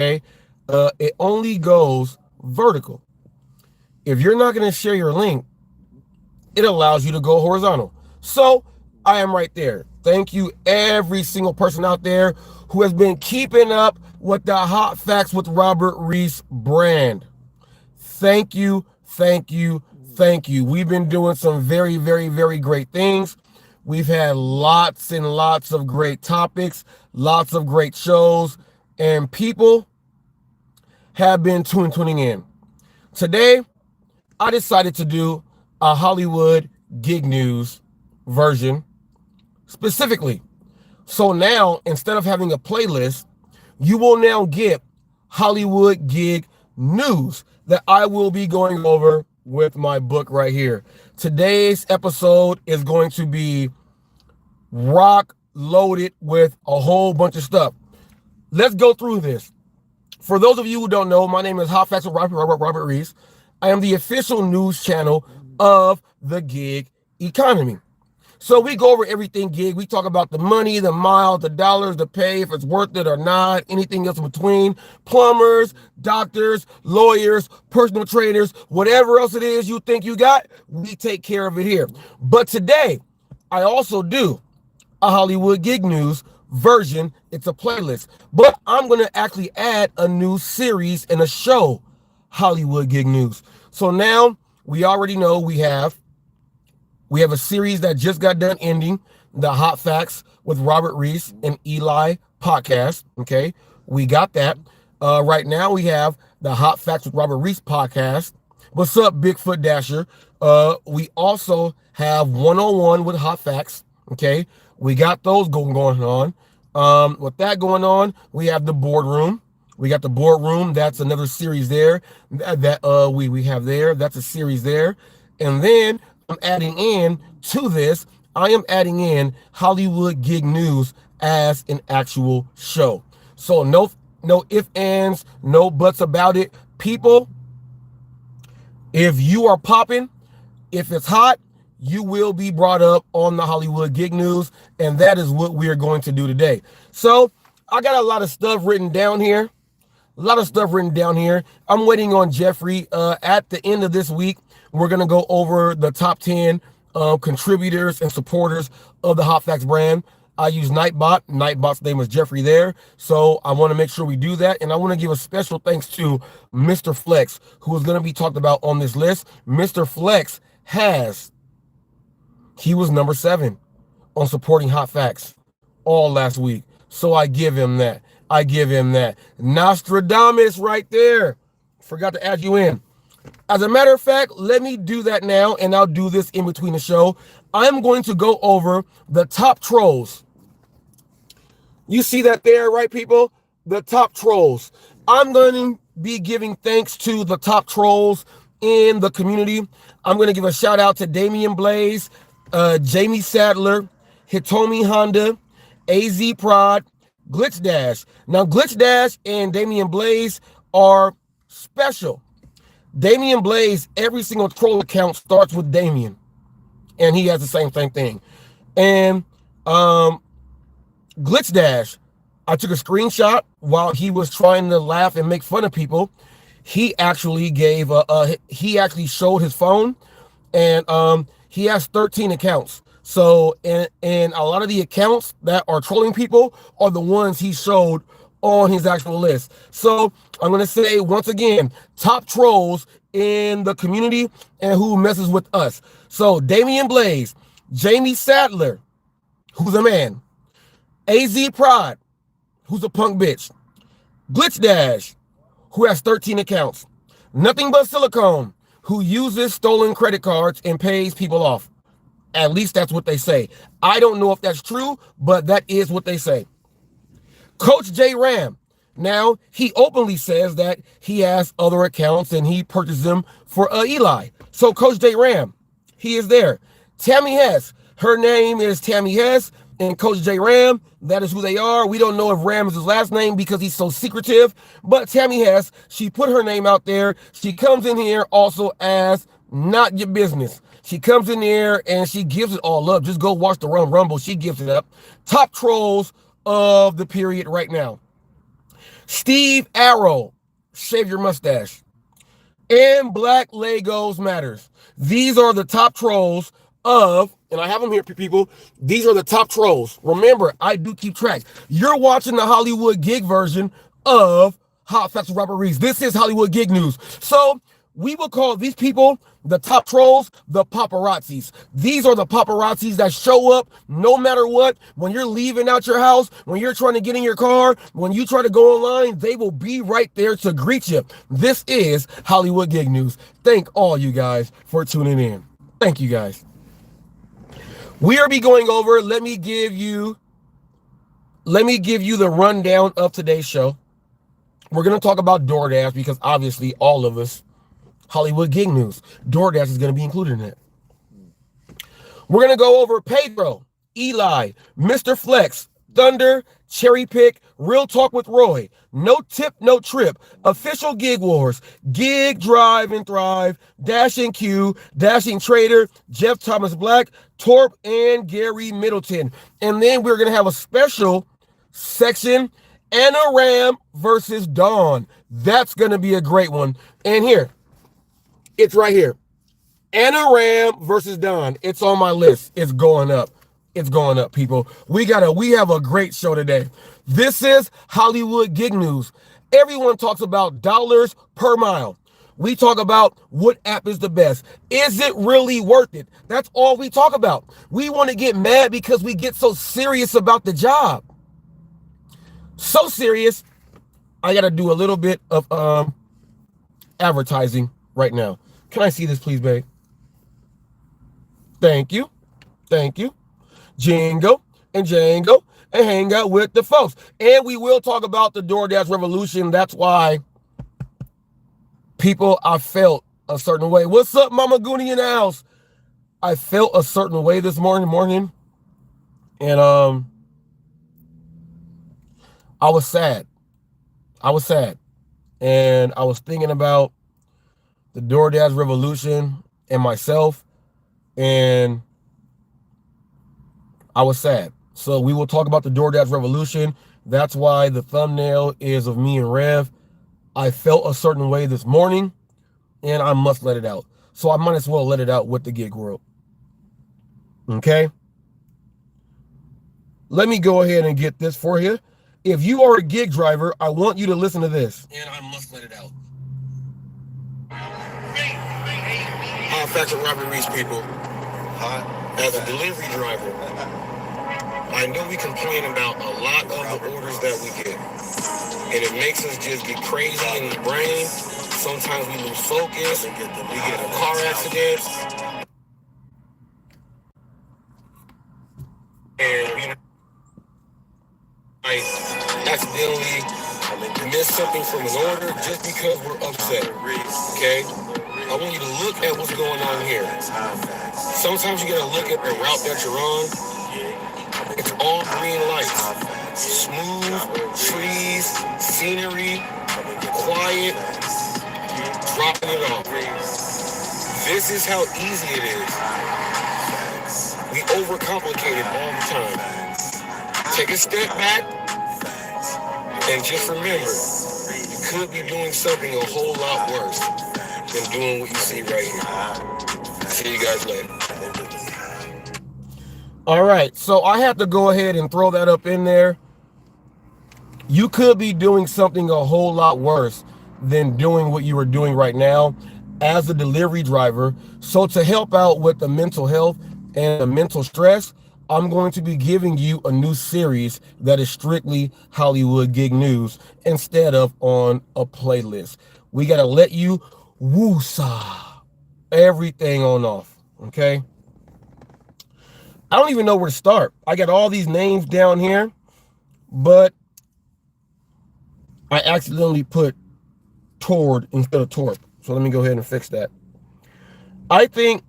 Okay, it only goes vertical. If you're not going to share your link, it allows you to go horizontal. So I am right there. Thank you, every single person out there who has been keeping up with the Hot Facts with Robert Reese brand. Thank you, thank you, thank you. We've been doing some very, very, very great things. We've had lots and lots of great topics, lots of great shows, and people have been tuning in. Today, I decided to do a Hollywood gig news version specifically. So now, instead of having a playlist, you will now get Hollywood gig news that I will be going over with my book right here. Today's episode is going to be rock loaded with a whole bunch of stuff. Let's go through this. For those of you who don't know, my name is Hot Facts with Robert Reese. I am the official news channel of the gig economy. So we go over everything gig. We talk about the money, the miles, the dollars, the pay, if it's worth it or not, anything else in between. Plumbers, doctors, lawyers, personal trainers, whatever else it is you think you got, we take care of it here. But today, I also do a Hollywood gig news version. It's a playlist. But I'm going to actually add a new series and a show, Hollywood gig news. So now we already know we have a series that just got done ending, the Hot Facts with Robert Reese and Eli podcast. Okay, we got that. Right now we have the Hot Facts with Robert Reese podcast. What's up, Bigfoot Dasher? We also have 101 with Hot Facts. Okay, we got those going on. With that going on, we have the boardroom. We got the boardroom. That's another series there that we have there. That's a series there. And then I'm adding in to this, I am adding in Hollywood gig news as an actual show. So no ifs, ands, no buts about it. People, if you are popping, if it's hot, you will be brought up on the Hollywood gig news, and that is what we are going to do today. So I got a lot of stuff written down here. I'm waiting on Jeffrey. At the end of this week, we're going to go over the top 10 contributors and supporters of the Hot Facts brand. I use Nightbot. Nightbot's name is Jeffrey there. So I want to make sure we do that. And I want to give a special thanks to MrFlex, who is going to be talked about on this list. MrFlex he was number 7 on supporting Hot Facts all last week. So I give him that. Nostradamus right there. Forgot to add you in. As a matter of fact, let me do that now, and I'll do this in between the show. I'm going to go over the top trolls. You see that there, right, people? The top trolls. I'm going to be giving thanks to the top trolls in the community. I'm going to give a shout out to Damian Blaze, Jamie Sadler, Hitomi Honda, AZ Prod, Glitch Dash. Now, Glitch Dash and Damian Blaze are special. Damian Blaze, every single troll account starts with Damian, and he has the same thing. And Glitch Dash, I took a screenshot while he was trying to laugh and make fun of people. He actually he actually showed his phone, and he has 13 accounts. So, and a lot of the accounts that are trolling people are the ones he showed on his actual list. So I'm going to say once again, top trolls in the community and who messes with us. So Damian Blaze, Jamie Sadler, who's a man, AZ Prod, who's a punk bitch, Glitch Dash, who has 13 accounts, Nothing But Silicone, who uses stolen credit cards and pays people off. At least that's what they say. I don't know if that's true, but that is what they say. Coach J Ram. Now, he openly says that he has other accounts and he purchased them for Eli. So Coach J Ram, he is there. Tammy Hess. Her name is Tammy Hess, and Coach J Ram, that is who they are. We don't know if Ram is his last name because he's so secretive, but Tammy Hess, she put her name out there. She comes in here also as Not Your Business. She comes in there and she gives it all up. Just go watch the Rumble. She gives it up. Top trolls of the period right now. Steve Arrow, shave your mustache. And Black Legos Matters. These are the top trolls of, and I have them here, people. These are the top trolls. Remember, I do keep track. You're watching the Hollywood gig version of Hot Facts with Robert Reese. This is Hollywood gig news. So we will call these people, the top trolls, the paparazzis. These are the paparazzis that show up no matter what. When you're leaving out your house, when you're trying to get in your car, when you try to go online, they will be right there to greet you. This is Hollywood gig news. Thank all you guys for tuning in. Thank you guys. We are be going over, let me give you the rundown of today's show. We're going to talk about DoorDash because obviously all of us, Hollywood gig news, DoorDash is going to be included in it. We're going to go over Pedro, Eli, MrFlex, Thunder, Cherry Pick, Real Talk with Roy, No Tip, No Trip, Official Gig Wars, Gig, Drive, and Thrive, Dashing Q, Dashing Trader, Jeff Thomas Black, Torp, and Gary Middleton. And then we're going to have a special section, Anna Ram versus Dawn. That's going to be a great one. And here, it's right here. Anna Ram versus Dawn. It's on my list. It's going up. It's going up, people. We have a great show today. This is Hollywood gig news. Everyone talks about dollars per mile. We talk about what app is the best. Is it really worth it? That's all we talk about. We want to get mad because we get so serious about the job. So serious, I got to do a little bit of advertising right now. Can I see this, please, babe? Thank you. Thank you. Jingle and Django and hang out with the folks. And we will talk about the DoorDash revolution. That's why people, I felt a certain way. What's up, Mama Goonie in the house? I felt a certain way this morning. And I was sad. And I was thinking about the DoorDash revolution and myself, and I was sad. So we will talk about the DoorDash revolution. That's why the thumbnail is of me and Rev. I felt a certain way this morning, and I must let it out. So I might as well let it out with the gig world. Okay? Let me go ahead and get this for you. If you are a gig driver, I want you to listen to this. And I must let it out. Hot Facts with Robert Reese, people. As a delivery driver, I know we complain about a lot of the orders that we get. And it makes us just get crazy in the brain. Sometimes we lose focus. We get in car accidents. And I accidentally miss something from an order just because we're upset. Okay? I want you to look at what's going on here. Sometimes you gotta look at the route that you're on. It's all green lights. Smooth, trees, scenery, quiet, dropping it off. This is how easy it is. We overcomplicate it all the time. Take a step back and just remember, you could be doing something a whole lot worse than doing what you see right here. See you guys later. All right, so I have to go ahead and throw that up in there. You could be doing something a whole lot worse than doing what you are doing right now as a delivery driver. So to help out with the mental health and the mental stress, I'm going to be giving you a new series that is strictly Hollywood gig news instead of on a playlist. We got to let you woosah everything on off, okay? I don't even know where to start. I got all these names down here, but I accidentally put Tord instead of Torp. So let me go ahead and fix that. I think,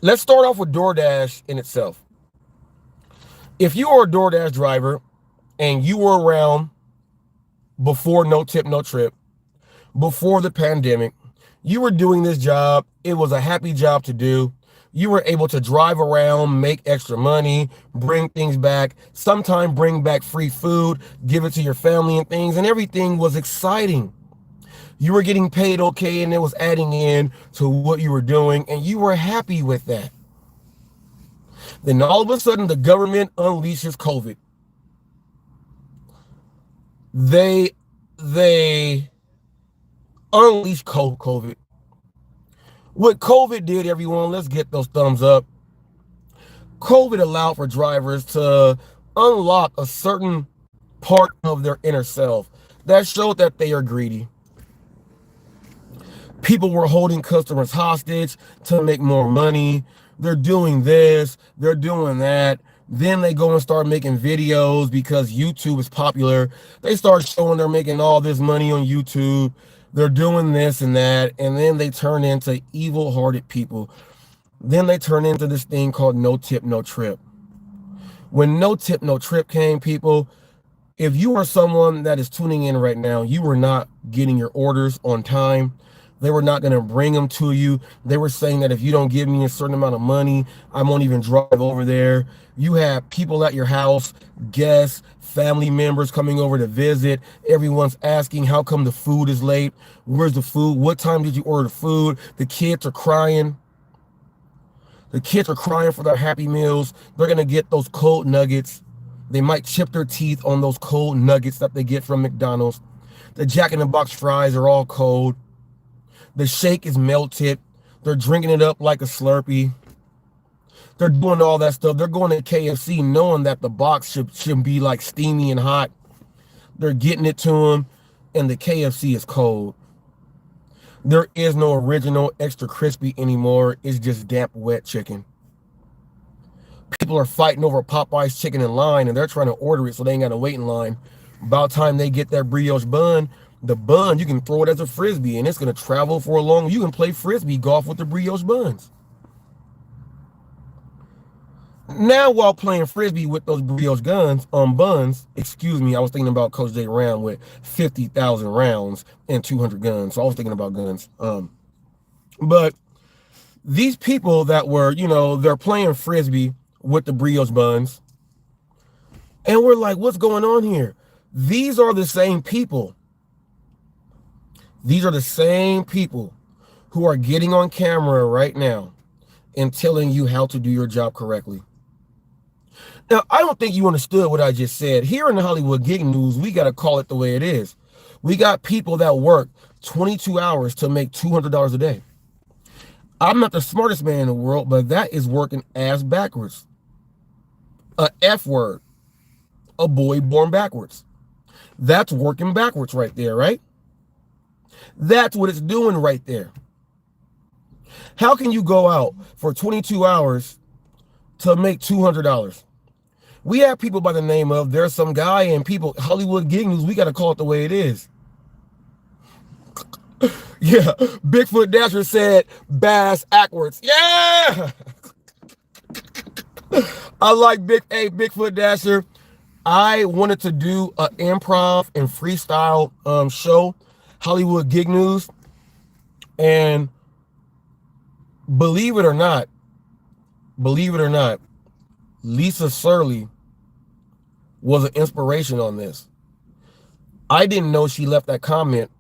let's start off with DoorDash in itself. If you are a DoorDash driver and you were around before No Tip, No Trip, before the pandemic, you were doing this job. It was a happy job to do. You were able to drive around, make extra money, bring things back, sometimes bring back free food, give it to your family and things, and everything was exciting. You were getting paid okay, and it was adding in to what you were doing, and you were happy with that. Then all of a sudden, the government unleashes COVID. They unleashed COVID. What COVID did, everyone, let's get those thumbs up. COVID allowed for drivers to unlock a certain part of their inner self that showed that they are greedy. People were holding customers hostage to make more money. They're doing this, they're doing that. Then they go and start making videos because YouTube is popular. They start showing they're making all this money on YouTube. They're doing this and that. And then they turn into evil-hearted people. Then they turn into this thing called no tip, no trip. When no tip, no trip came, people, if you are someone that is tuning in right now, you were not getting your orders on time. They were not going to bring them to you. They were saying that if you don't give me a certain amount of money, I won't even drive over there. You have people at your house, guests, family members coming over to visit. Everyone's asking, how come the food is late? Where's the food? What time did you order the food? The kids are crying. The kids are crying for their Happy Meals. They're going to get those cold nuggets. They might chip their teeth on those cold nuggets that they get from McDonald's. The Jack in the Box fries are all cold. The shake is melted. They're drinking it up like a Slurpee. They're doing all that stuff. They're going to KFC knowing that the box should be like steamy and hot. They're getting it to them, and the KFC is cold. There is no original extra crispy anymore. It's just damp, wet chicken. People are fighting over Popeye's chicken in line, and they're trying to order it so they ain't got to wait in line. About time they get that brioche bun, the bun, you can throw it as a Frisbee, and it's going to travel for a long... You can play Frisbee golf with the brioche buns. Now, while playing Frisbee with those brioche buns, excuse me, I was thinking about Coach J Round with 50,000 rounds and 200 guns. So I was thinking about guns. But these people that were, they're playing Frisbee with the brioche buns. And we're like, what's going on here? These are the same people. These are the same people who are getting on camera right now and telling you how to do your job correctly. Now, I don't think you understood what I just said. Here in the Hollywood Gig News, we got to call it the way it is. We got people that work 22 hours to make $200 a day. I'm not the smartest man in the world, but that is working ass backwards. A F word. A boy born backwards. That's working backwards right there, right? That's what it's doing right there. How can you go out for 22 hours to make $200? We have people by the name of, there's some guy, and people, Hollywood Gig News, we got to call it the way it is. Yeah, Bigfoot Dasher said bass backwards. Yeah! I like Bigfoot Dasher. I wanted to do an improv and freestyle show, Hollywood Gig News. And believe it or not, Lisa Surley was an inspiration on this. I didn't know she left that comment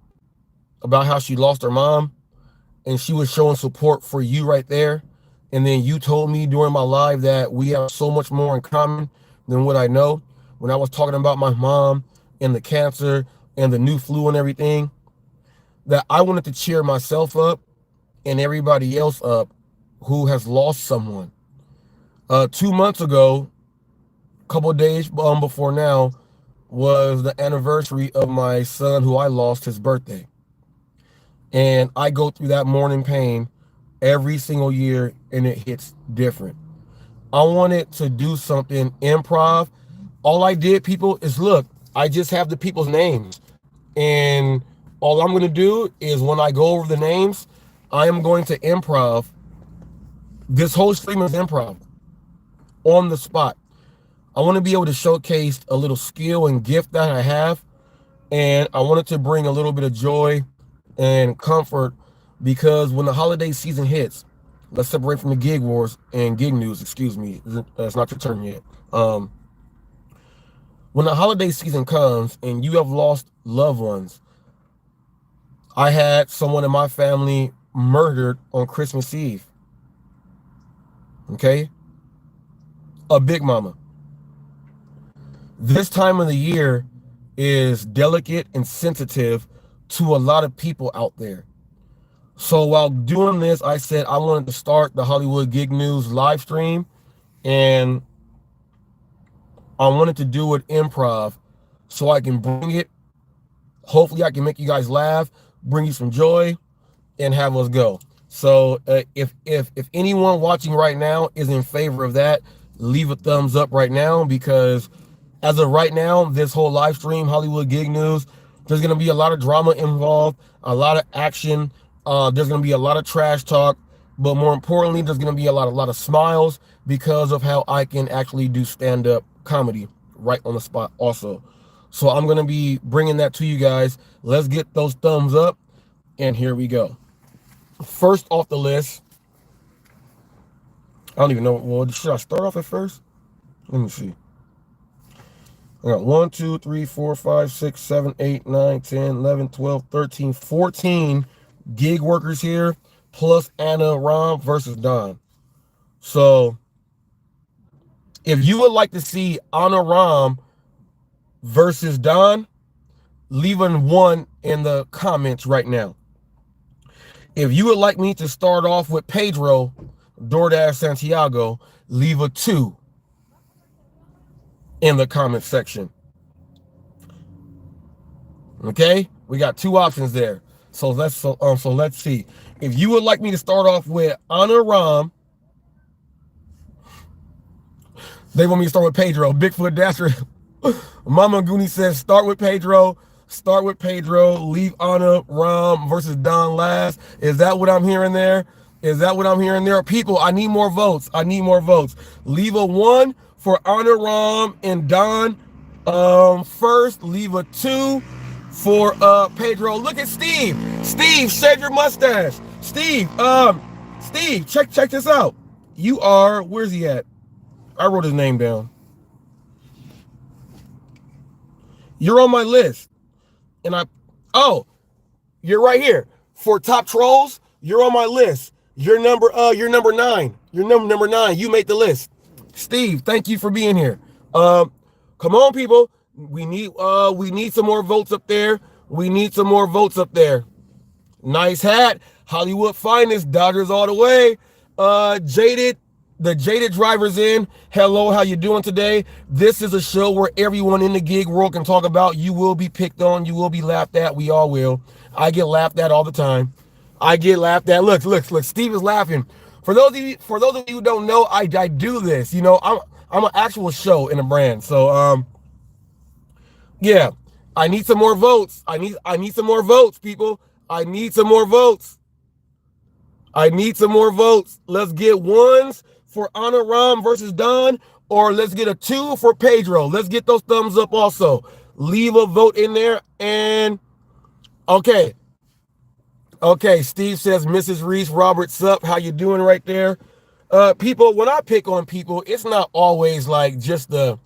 about how she lost her mom, and she was showing support for you right there. And then you told me during my live that we have so much more in common than what I know. When I was talking about my mom and the cancer and the new flu and everything, that I wanted to cheer myself up and everybody else up who has lost someone. 2 months ago, a couple of days before now, was the anniversary of my son who I lost his birthday. And I go through that mourning pain every single year, and it hits different. I wanted to do something improv. All I did, people, is look, I just have the people's names. And all I'm going to do is when I go over the names, I am going to improv. This whole stream is improv on the spot. I want to be able to showcase a little skill and gift that I have. And I wanted to bring a little bit of joy and comfort, because when the holiday season hits, let's separate from the gig wars and gig news. Excuse me, it's not your turn yet. When the holiday season comes and you have lost loved ones, I had someone in my family murdered on Christmas Eve. Okay? A big mama. This time of the year is delicate and sensitive to a lot of people out there. So while doing this, I said I wanted to start the Hollywood Gig News live stream, and I wanted to do it improv so I can bring it. Hopefully I can make you guys laugh, bring you some joy, and have us go. So if anyone watching right now is in favor of that, leave a thumbs up right now, because as of right now, this whole live stream, Hollywood Gig News, there's going to be a lot of drama involved, a lot of action. There's going to be a lot of trash talk, but more importantly, there's going to be a lot of smiles because of how I can actually do stand-up comedy right on the spot also. So I'm going to be bringing that to you guys. Let's get those thumbs up, and here we go. First off the list, I don't even know. Well, should I start off at first? Let me see. I got 1, 2, 3, 4, 5, 6, 7, 8, 9, 10, 11, 12, 13, 14 gig workers here, plus Anna Ram versus Don. So if you would like to see Anna Ram versus Don, leave a 1 in the comments right now. If you would like me to start off with Pedro, DoorDash Santiago, leave a 2 in the comment section. Okay, we got 2 options there. So let's see. If you would like me to start off with Anna Ram, they want me to start with Pedro. Bigfoot Dasher. Mama Goonie says start with Pedro. Start with Pedro. Leave Anna Ram versus Don last. Is that what I'm hearing there? Is that what I'm hearing there? People, I need more votes. I need more votes. Leave a 1 for Anna Ram and Don first. Leave a 2 for Pedro. Look at Steve. Steve, shave your mustache. Steve, check this out. You are, where's he at? I wrote his name down. You're on my list. And you're right here. For top trolls, you're on my list. You're number 9. You're number 9. You made the list. Steve, thank you for being here. Come on, people. We need some more votes up there. We need some more votes up there. Nice hat. Hollywood finest. Dodgers all the way. The Jaded Driver's in. Hello, how you doing today? This is a show where everyone in the gig world can talk about. You will be picked on. You will be laughed at. We all will. I get laughed at all the time. I get laughed at. Look. Steve is laughing. For those of you who don't know, I do this. You know, I'm an actual show in a brand. So yeah, I need some more votes. I need some more votes, people. I need some more votes. I need some more votes. Let's get 1s for Anna Ram versus Don, or let's get a 2 for Pedro. Let's get those thumbs up also. Leave a vote in there. And okay, Steve says, Mrs. Reese Roberts up. How you doing right there? People, when I pick on people, it's not always like just the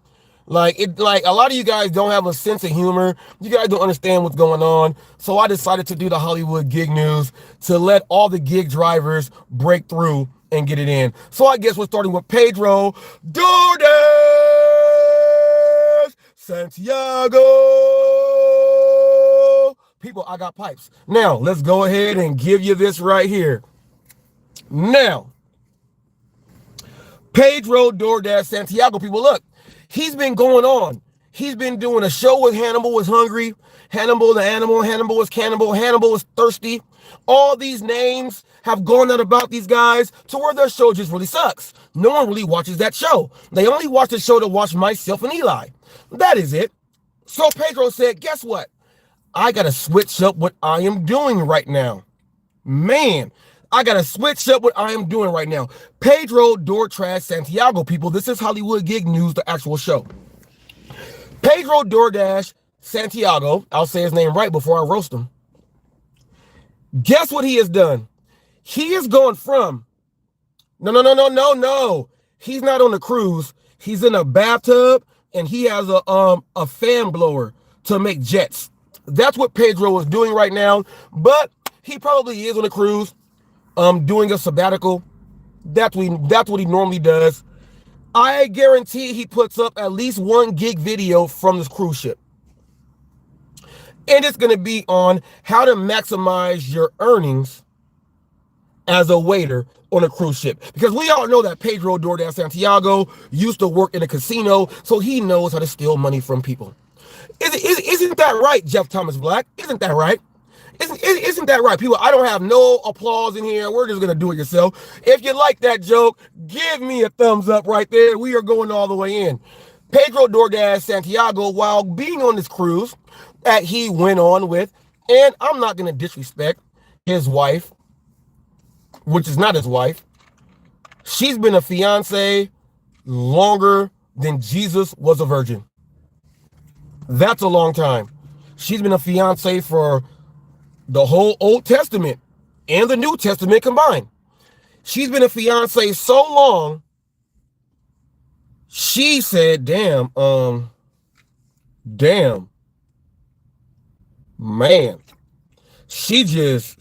like a lot of you guys don't have a sense of humor. You guys don't understand what's going on. So I decided to do the Hollywood Gig News to let all the gig drivers break through and get it in. So I guess we're starting with Pedro DoorDash Santiago. People, I got pipes. Now, let's go ahead and give you this right here. Now, Pedro DoorDash Santiago, people, look. He's been going on. He's been doing a show with Hannibal was hungry, Hannibal the animal, Hannibal was cannibal, Hannibal was thirsty. All these names have gone out about these guys to where their show just really sucks. No one really watches that show. They only watch the show to watch myself and Eli. That is it. So Pedro said, guess what? I got to switch up what I am doing right now. Man, I got to switch up what I am doing right now. Pedro DoorDash Santiago, people. This is Hollywood Gig News, the actual show. Pedro DoorDash Santiago, I'll say his name right before I roast him. Guess what he has done? He has gone from No. He's not on the cruise. He's in a bathtub and he has a fan blower to make jets. That's what Pedro is doing right now. But he probably is on a cruise, doing a sabbatical. That's what he normally does. I guarantee he puts up at least 1 gig video from this cruise ship. And it's going to be on how to maximize your earnings as a waiter on a cruise ship. Because we all know that Pedro DoorDash Santiago used to work in a casino, so he knows how to steal money from people. Isn't that right, Jeff Thomas Black? Isn't that right? Isn't that right, people? I don't have no applause in here. We're just going to do it yourself. If you like that joke, give me a thumbs up right there. We are going all the way in. Pedro DoorDash Santiago, while being on this cruise that he went on with, and I'm not going to disrespect his wife, which is not his wife. She's been a fiance longer than Jesus was a virgin. That's a long time. She's been a fiance for the whole Old Testament and the New Testament combined. She's been a fiance so long, she said, damn, man. She just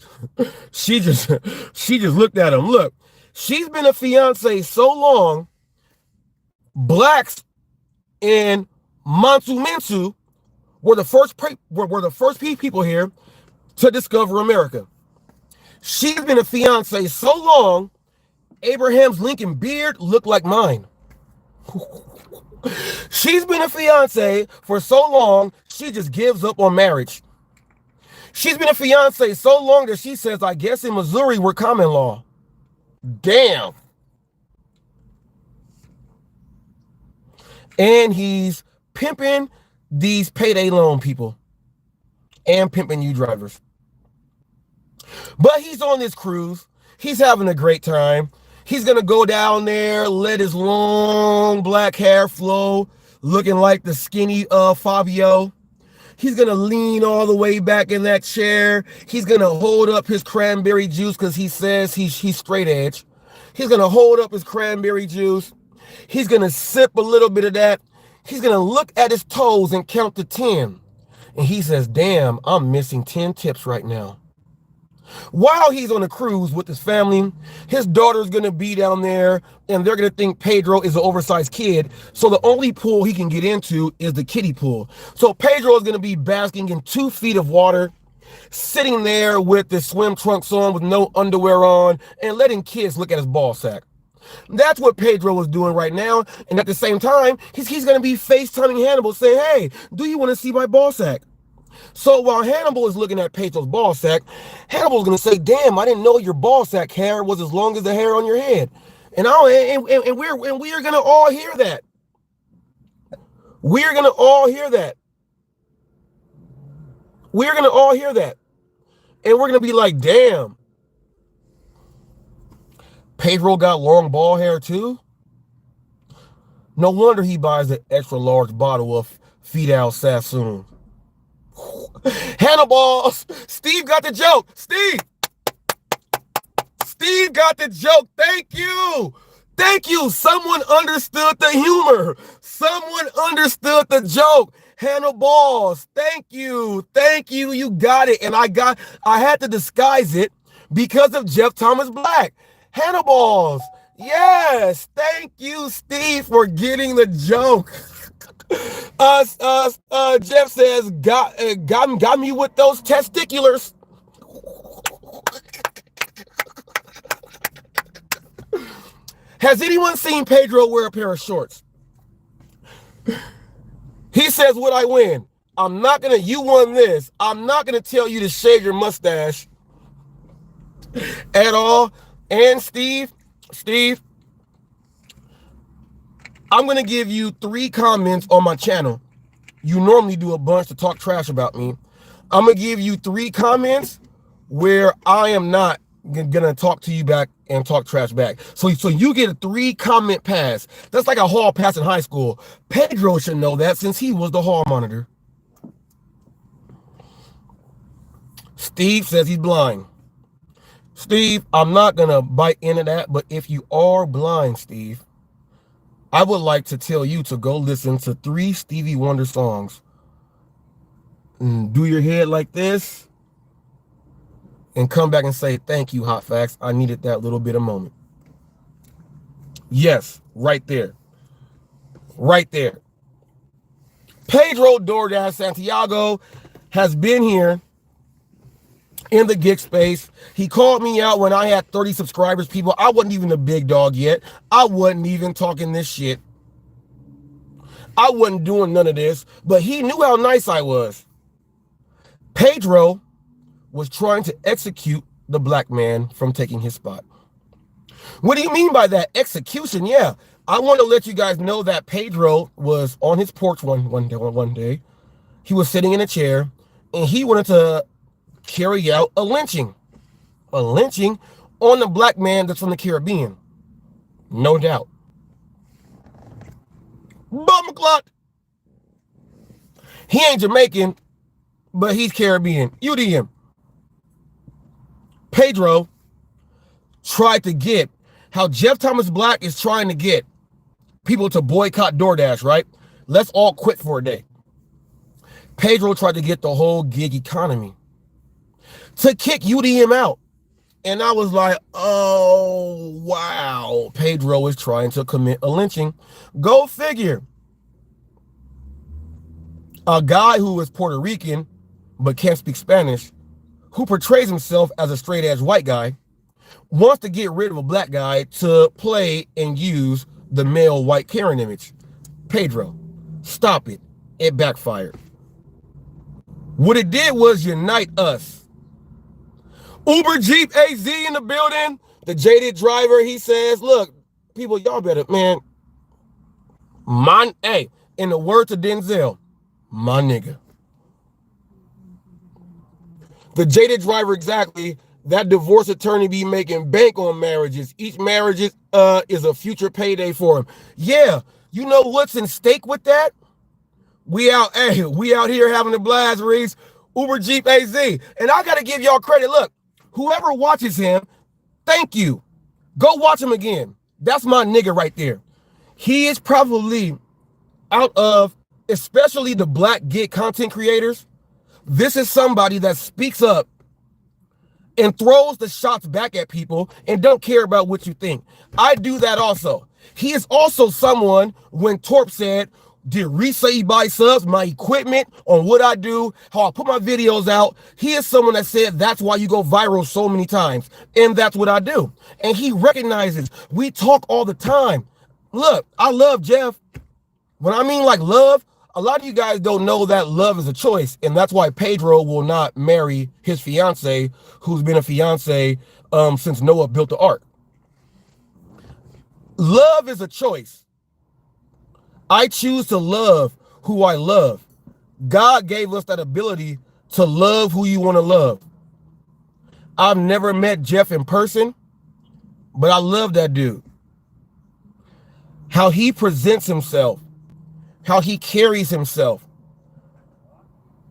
looked at him. Look, she's been a fiance so long, blacks in Mansu were the first people here to discover America. She's been a fiance so long, Abraham's Lincoln beard looked like mine. She's been a fiance for so long, she just gives up on marriage. She's been a fiance so long that she says, I guess in Missouri we're common law. Damn. And he's pimping these payday loan people and pimping you drivers. But he's on this cruise. He's having a great time. He's going to go down there, let his long black hair flow, looking like the skinny Fabio. He's going to lean all the way back in that chair. He's going to hold up his cranberry juice because he says he's straight edge. He's going to hold up his cranberry juice. He's going to sip a little bit of that. He's going to look at his toes and count to 10. And he says, damn, I'm missing 10 tips right now. While he's on a cruise with his family, his daughter's going to be down there and they're going to think Pedro is an oversized kid. So the only pool he can get into is the kiddie pool. So Pedro is going to be basking in 2 feet of water, sitting there with his swim trunks on with no underwear on and letting kids look at his ball sack. That's what Pedro is doing right now. And at the same time, he's going to be FaceTiming Hannibal saying, hey, do you want to see my ball sack? So while Hannibal is looking at Pedro's ball sack, Hannibal's going to say, damn, I didn't know your ball sack hair was as long as the hair on your head. And we are going to all hear that. We're going to all hear that. We're going to all hear that. And we're going to be like, damn, Pedro got long ball hair too? No wonder he buys an extra large bottle of Fidel Sassoon. Hannibal, Steve got the joke. Steve got the joke. Thank you. Someone understood the humor. Someone understood the joke. Hannibal, thank you. You got it. And I had to disguise it because of Jeff Thomas Black. Hannibal, yes. Thank you, Steve, for getting the joke. Jeff says, got me with those testiculars. Has anyone seen Pedro wear a pair of shorts? He says, would I win? You won this. I'm not going to tell you to shave your mustache at all. And Steve, I'm going to give you 3 comments on my channel. You normally do a bunch to talk trash about me. I'm going to give you 3 comments where I am not going to talk to you back and talk trash back. So you get a 3 comment pass. That's like a hall pass in high school. Pedro should know that since he was the hall monitor. Steve says he's blind. Steve, I'm not going to bite into that, but if you are blind, Steve, I would like to tell you to go listen to 3 Stevie Wonder songs. Do your head like this and come back and say, thank you, Hot Facts. I needed that little bit of moment. Yes, right there. Right there. Pedro DoorDash Santiago has been here in the gig space. He called me out when I had 30 subscribers, people. I wasn't even a big dog yet. I wasn't even talking this shit. I wasn't doing none of this, but he knew how nice I was. Pedro was trying to execute the black man from taking his spot. What do you mean by that? Execution? Yeah. I want to let you guys know that Pedro was on his porch one day. He was sitting in a chair, and he wanted to carry out a lynching on the black man that's from the Caribbean. No doubt. Bum clock. He ain't Jamaican, but he's Caribbean. UDM. Pedro tried to get how Jeff Thomas Black is trying to get people to boycott DoorDash, right? Let's all quit for a day. Pedro tried to get the whole gig economy to kick UDM out. And I was like, oh, wow. Pedro is trying to commit a lynching. Go figure. A guy who is Puerto Rican but can't speak Spanish, who portrays himself as a straight edge white guy, wants to get rid of a black guy to play and use the male white Karen image. Pedro, stop it. It backfired. What it did was unite us. Uber Jeep AZ in the building. The jaded driver, he says, look, people, y'all better, man. Hey, in the words of Denzel, my nigga. The jaded driver, exactly. That divorce attorney be making bank on marriages. Each marriage is a future payday for him. Yeah, you know what's in stake with that? We out here having a blast, Reese. Uber Jeep AZ. And I got to give y'all credit. Look, whoever watches him, thank you. Go watch him again. That's my nigga right there. He is probably out of, especially the black gig content creators, this is somebody that speaks up and throws the shots back at people and don't care about what you think. I do that also. He is also someone, when Torp said, did Reese say he buy subs, my equipment, on what I do, how I put my videos out, he is someone that said that's why you go viral so many times. And that's what I do. And he recognizes we talk all the time. Look, I love Jeff. When I mean like love, a lot of you guys don't know that love is a choice. And that's why Pedro will not marry his fiance, who's been a fiance since Noah built the ark. Love is a choice. I choose to love who I love. God gave us that ability to love who you want to love. I've never met Jeff in person, but I love that dude. How he presents himself, how he carries himself.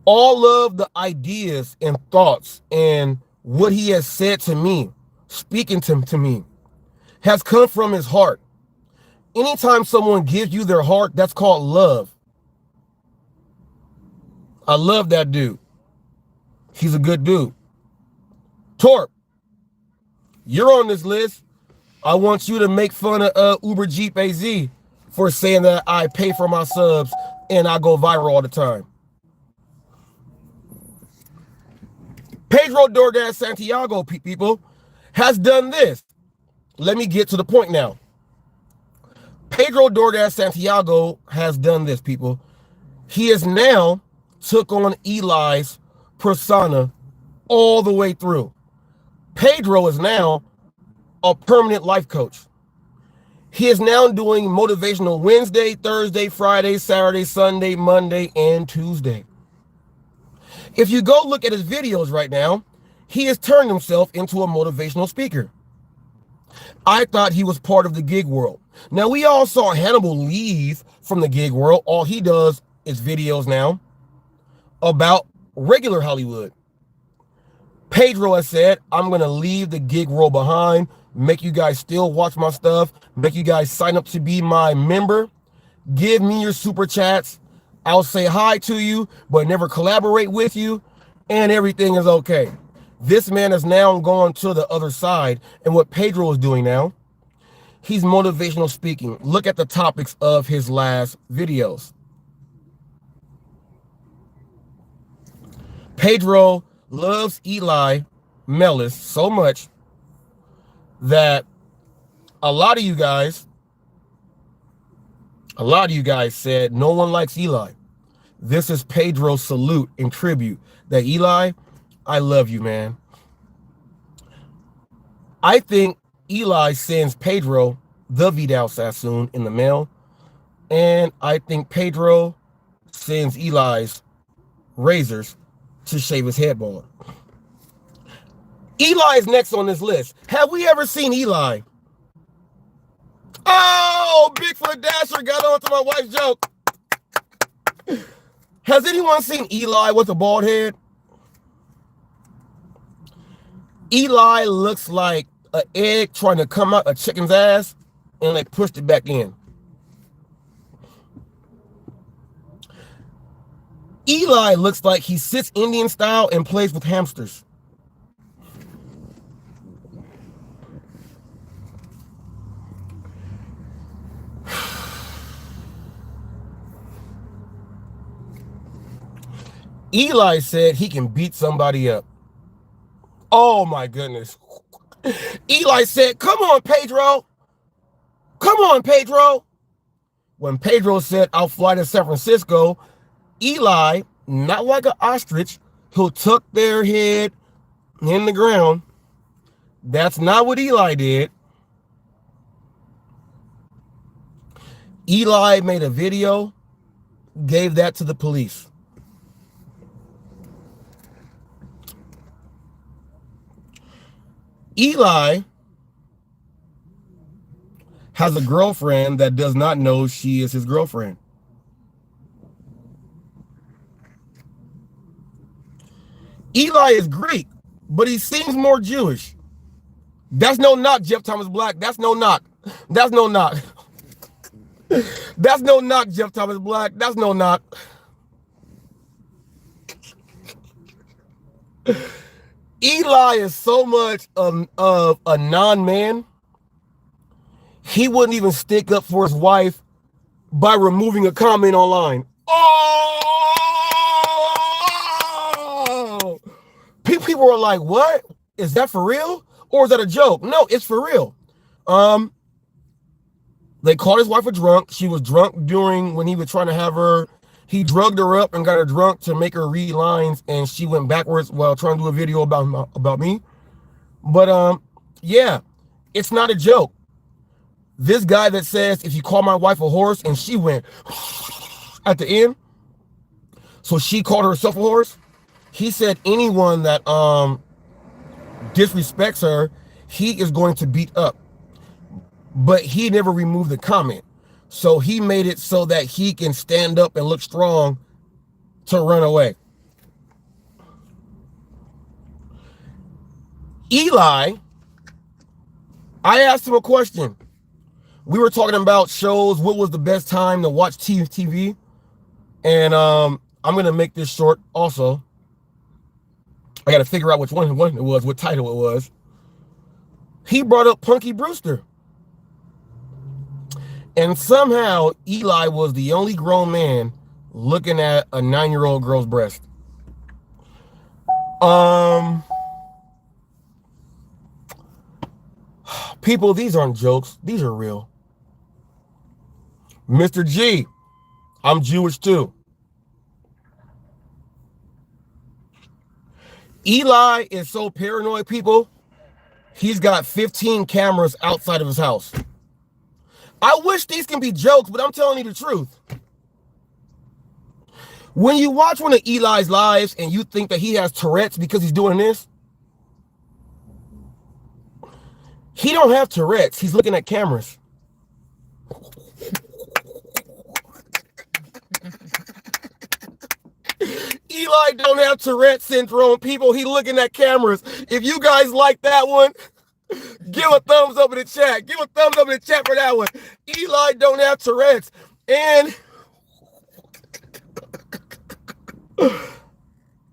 All of the ideas and thoughts and what he has said to me, speaking to me, has come from his heart. Anytime someone gives you their heart, that's called love. I love that dude. He's a good dude. Torp, you're on this list. I want you to make fun of Uber Jeep AZ for saying that I pay for my subs and I go viral all the time. Pedro DoorDash Santiago, people, has done this. Let me get to the point now. Pedro DoorDash Santiago has done this, people. He has now took on Eli's persona all the way through. Pedro is now a permanent life coach. He is now doing motivational Wednesday, Thursday, Friday, Saturday, Sunday, Monday, and Tuesday. If you go look at his videos right now, he has turned himself into a motivational speaker. I thought he was part of the gig world. Now, we all saw Hannibal leave from the gig world. All he does is videos now about regular Hollywood. Pedro has said, I'm going to leave the gig world behind, make you guys still watch my stuff, make you guys sign up to be my member. Give me your super chats. I'll say hi to you, but never collaborate with you, and everything is okay. This man is now going to the other side, and what Pedro is doing now, he's motivational speaking. Look at the topics of his last videos. Pedro loves Eli Mellis so much that a lot of you guys said no one likes Eli. This is Pedro's salute and tribute that Eli, I love you, man. I think Eli sends Pedro the Vidal Sassoon in the mail, and I think Pedro sends Eli's razors to shave his head bald. Eli is next on this list. Have we ever seen Eli? Oh, Bigfoot Dasher got onto my wife's joke. Has anyone seen Eli with a bald head? Eli looks like an egg trying to come out a chicken's ass, and they pushed it back in. Eli looks like he sits Indian style and plays with hamsters. Eli said he can beat somebody up. Oh my goodness. Eli said, come on, Pedro. Come on, Pedro. When Pedro said, I'll fly to San Francisco, Eli, not like an ostrich, he'll tuck their head in the ground. That's not what Eli did. Eli made a video, gave that to the police. Eli has a girlfriend that does not know she is his girlfriend. Eli is Greek, but he seems more Jewish. That's no knock, Jeff Thomas Black. That's no knock. That's no knock. That's no knock, Jeff Thomas Black. That's no knock. Eli is so much of a non-man, he wouldn't even stick up for his wife by removing a comment online. Oh! People are like, what? Is that for real? Or is that a joke? No, it's for real. They called his wife a drunk. She was drunk when he was trying to have her. He drugged her up and got her drunk to make her read lines, and she went backwards while trying to do a video about me. But yeah, it's not a joke. This guy that says, if you call my wife a horse, and she went at the end, so she called herself a horse. He said anyone that disrespects her, he is going to beat up. But he never removed the comment. So he made it so that he can stand up and look strong to run away. Eli, I asked him a question. We were talking about shows. What was the best time to watch TV? And I'm going to make this short also. I got to figure out which one it was, what title it was. He brought up Punky Brewster. And somehow Eli was the only grown man looking at a 9-year-old girl's breast. People, these aren't jokes. These are real. Mr. G, I'm Jewish too. Eli is so paranoid, people. He's got 15 cameras outside of his house. I wish these can be jokes, but I'm telling you the truth. When you watch one of Eli's lives and you think that he has Tourette's because he's doing this, he don't have Tourette's. He's looking at cameras. Eli don't have Tourette syndrome. People, he looking at cameras. If you guys like that one, give a thumbs up in the chat. Give a thumbs up in the chat for that one. Eli don't have Tourette's. And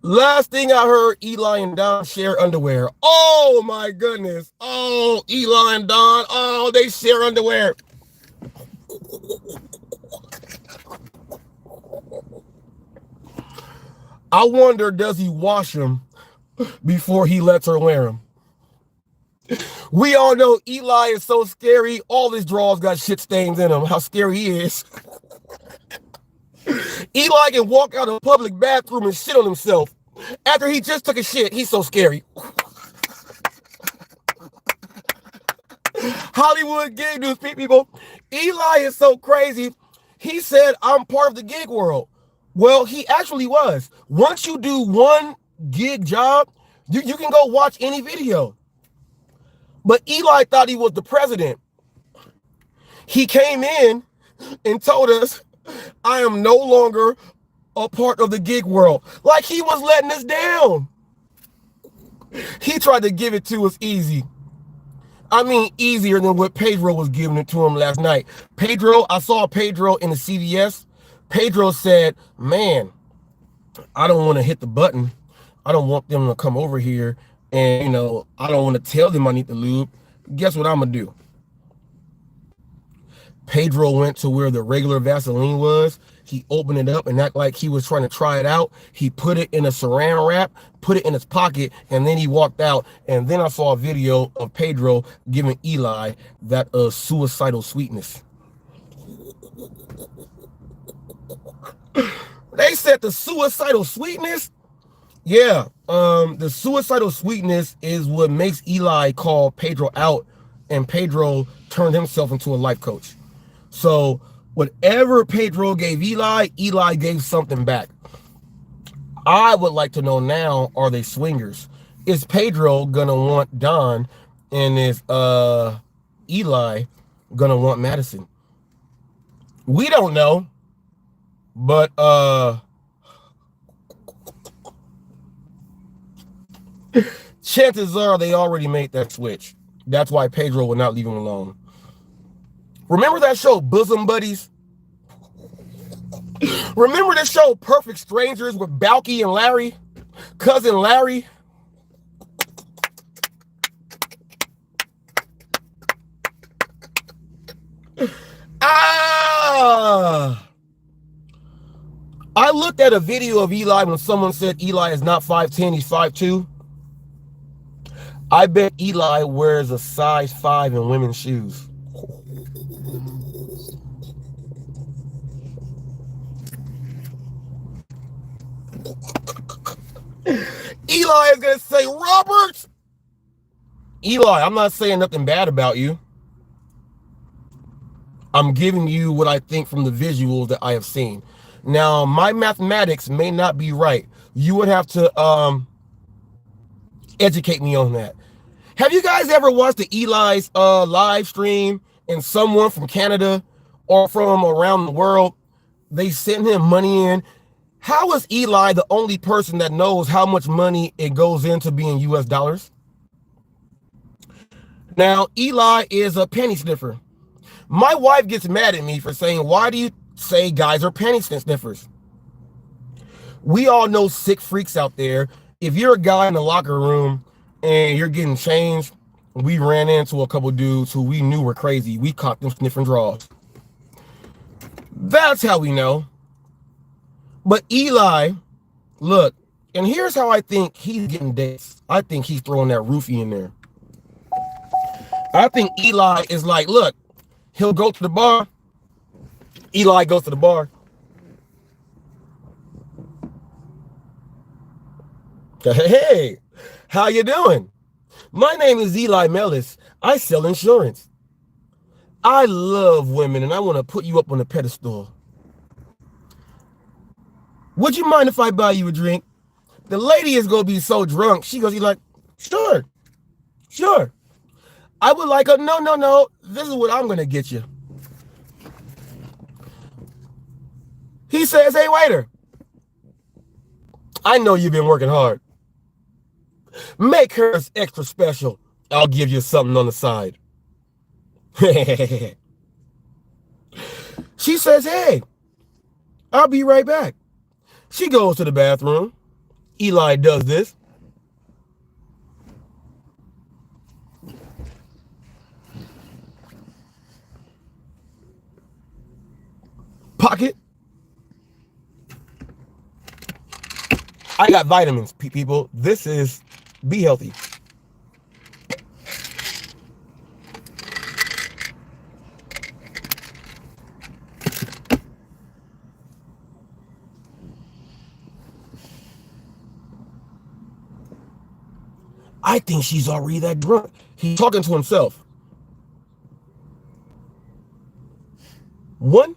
last thing I heard, Eli and Don share underwear. Oh my goodness. Oh, Eli and Don. Oh, they share underwear. I wonder, does he wash them before he lets her wear them? We all know Eli is so scary. All his drawers got shit stains in them. How scary he is. Eli can walk out of a public bathroom and shit on himself. After he just took a shit, he's so scary. Hollywood gig news, people. Eli is so crazy. He said, I'm part of the gig world. Well, he actually was. Once you do one gig job, you can go watch any video. But Eli thought he was the president. He came in and told us, I am no longer a part of the gig world. Like he was letting us down. He tried to give it to us easy. I mean, easier than what Pedro was giving it to him last night. Pedro, I saw Pedro in the CVS. Pedro said, man, I don't want to hit the button. I don't want them to come over here. And, you know, I don't want to tell them I need to lube. Guess what I'm going to do? Pedro went to where the regular Vaseline was. He opened it up and act like he was trying to try it out. He put it in a saran wrap, put it in his pocket, and then he walked out. And then I saw a video of Pedro giving Eli that suicidal sweetness. They said the suicidal sweetness? Yeah, the suicidal sweetness is what makes Eli call Pedro out, and Pedro turned himself into a life coach. So whatever Pedro gave Eli, Eli gave something back. I would like to know now, are they swingers? Is Pedro gonna want Don, and is Eli gonna want Madison? We don't know, but chances are they already made that switch. That's why Pedro will not leave him alone. Remember that show, Bosom Buddies? Remember the show, Perfect Strangers, with Balky and Larry? Cousin Larry? I looked at a video of Eli when someone said Eli is not 5'10", he's 5'2". I bet Eli wears a size 5 in women's shoes. Eli is going to say, Robert! Eli, I'm not saying nothing bad about you. I'm giving you what I think from the visuals that I have seen. Now, my mathematics may not be right. You would have to educate me on that. Have you guys ever watched the Eli's live stream and someone from Canada or from around the world, they send him money in? How is Eli the only person that knows how much money it goes into being US dollars? Now, Eli is a penny sniffer. My wife gets mad at me for saying, why do you say guys are penny sniffers? We all know sick freaks out there. If you're a guy in the locker room and you're getting changed, we ran into a couple dudes who we knew were crazy. We caught them sniffing drawers. That's how we know. But Eli, look, and here's how I think he's getting dates. I think he's throwing that roofie in there. I think Eli is like, look, he'll go to the bar. Eli goes to the bar. Hey, how you doing? My name is Eli Mellis. I sell insurance. I love women and I want to put you up on a pedestal. Would you mind if I buy you a drink? The lady is going to be so drunk. She goes, like, sure. I would like a, no. This is what I'm going to get you. He says, hey, waiter, I know you've been working hard. Make hers extra special. I'll give you something on the side. She says, hey, I'll be right back. She goes to the bathroom. Eli does this. Pocket. I got vitamins, people. This is be healthy. I think she's already that drunk. He's talking to himself. 1,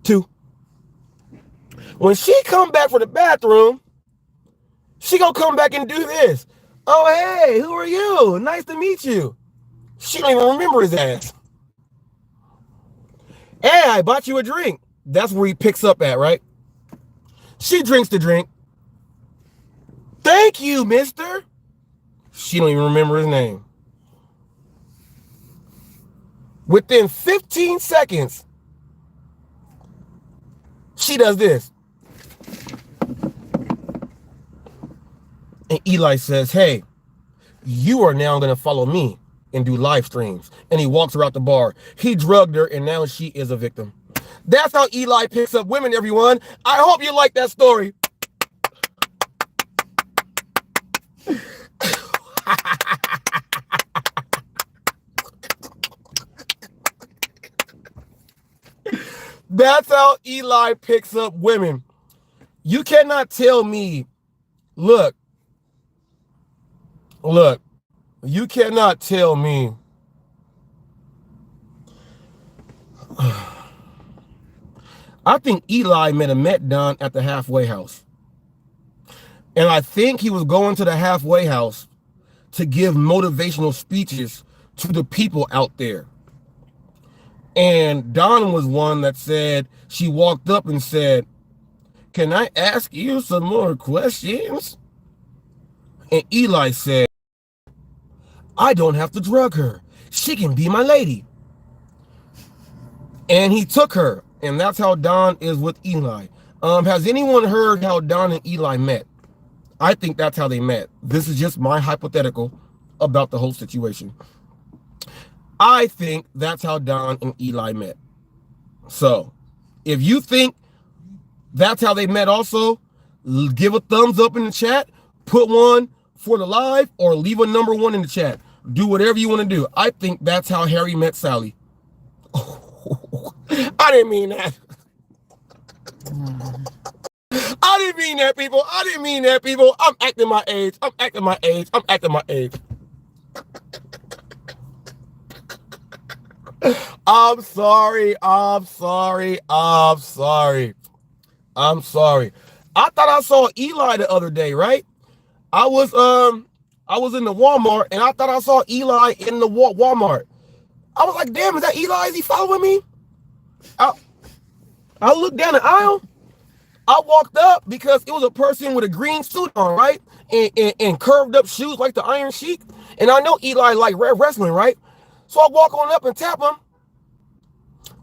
2. When she come back from the bathroom, she gonna come back and do this. Oh, hey, who are you? Nice to meet you. She don't even remember his ass. Hey, I bought you a drink. That's where he picks up at, right? She drinks the drink. Thank you, mister. She don't even remember his name. Within 15 seconds, she does this. And Eli says, hey, you are now going to follow me and do live streams. And he walks her out the bar. He drugged her, and now she is a victim. That's how Eli picks up women, everyone. I hope you like that story. That's how Eli picks up women. You cannot tell me, look, you cannot tell me I think Eli met Don at the halfway house. And I think he was going to the halfway house to give motivational speeches to the people out there. And Don was one that said, she walked up and said, can I ask you some more questions? And Eli said, I don't have to drug her. She can be my lady. And he took her. And that's how Don is with Eli. Has anyone heard how Don and Eli met? I think that's how they met. This is just my hypothetical about the whole situation. I think that's how Don and Eli met. So, if you think that's how they met also, give a thumbs up in the chat, put one for the live, or leave a number 1 in the chat. Do whatever you want to do. I think that's how Harry met Sally. I didn't mean that. I didn't mean that, people. I didn't mean that, people. I'm acting my age. I'm acting my age. I'm acting my age. I'm sorry. I'm sorry. I'm sorry. I'm sorry. I thought I saw Eli the other day, right? I was in the Walmart and I thought I saw Eli in the Walmart. I was like, damn, is that Eli? Is he following me? I looked down the aisle. I walked up because it was a person with a green suit on, right? And curved up shoes like the Iron Sheik. And I know Eli like wrestling, right? So I walk on up and tap him.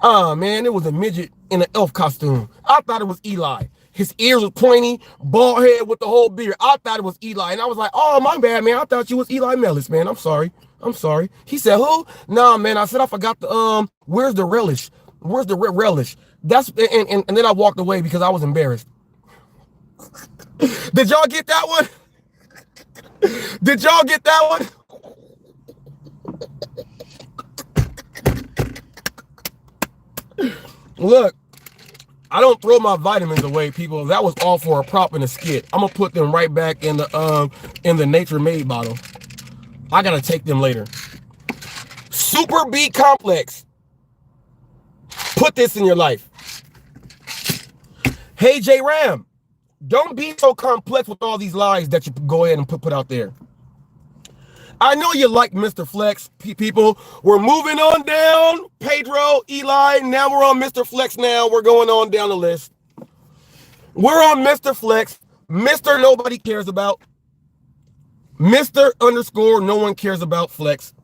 Oh, man, it was a midget in an elf costume. I thought it was Eli. His ears were pointy, bald head with the whole beard. I thought it was Eli. And I was like, oh, my bad, man. I thought you was Eli Mellis, man. I'm sorry. I'm sorry. He said, who? Nah, man. I said, I forgot the, where's the relish? Where's the relish? That's, and then I walked away because I was embarrassed. Did y'all get that one? Did y'all get that one? Look, I don't throw my vitamins away, people. That was all for a prop in a skit. I'm gonna put them right back in the Nature Made bottle. I gotta take them later. Super B complex. Put this in your life. Hey, J Ram, don't be so complex with all these lies that you go ahead and put out there. I know you like MrFlex, people. We're moving on down. Pedro, Eli, now we're on MrFlex now. We're going on down the list. We're on MrFlex. Mr. Nobody cares about. Mr. underscore no one cares about Flex.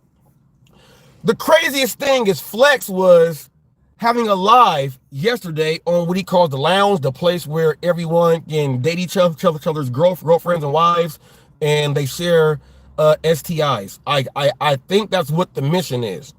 The craziest thing is Flex was having a live yesterday on what he calls the lounge, the place where everyone can date each other's girlfriends and wives, and they share STIs. I think that's what the mission is.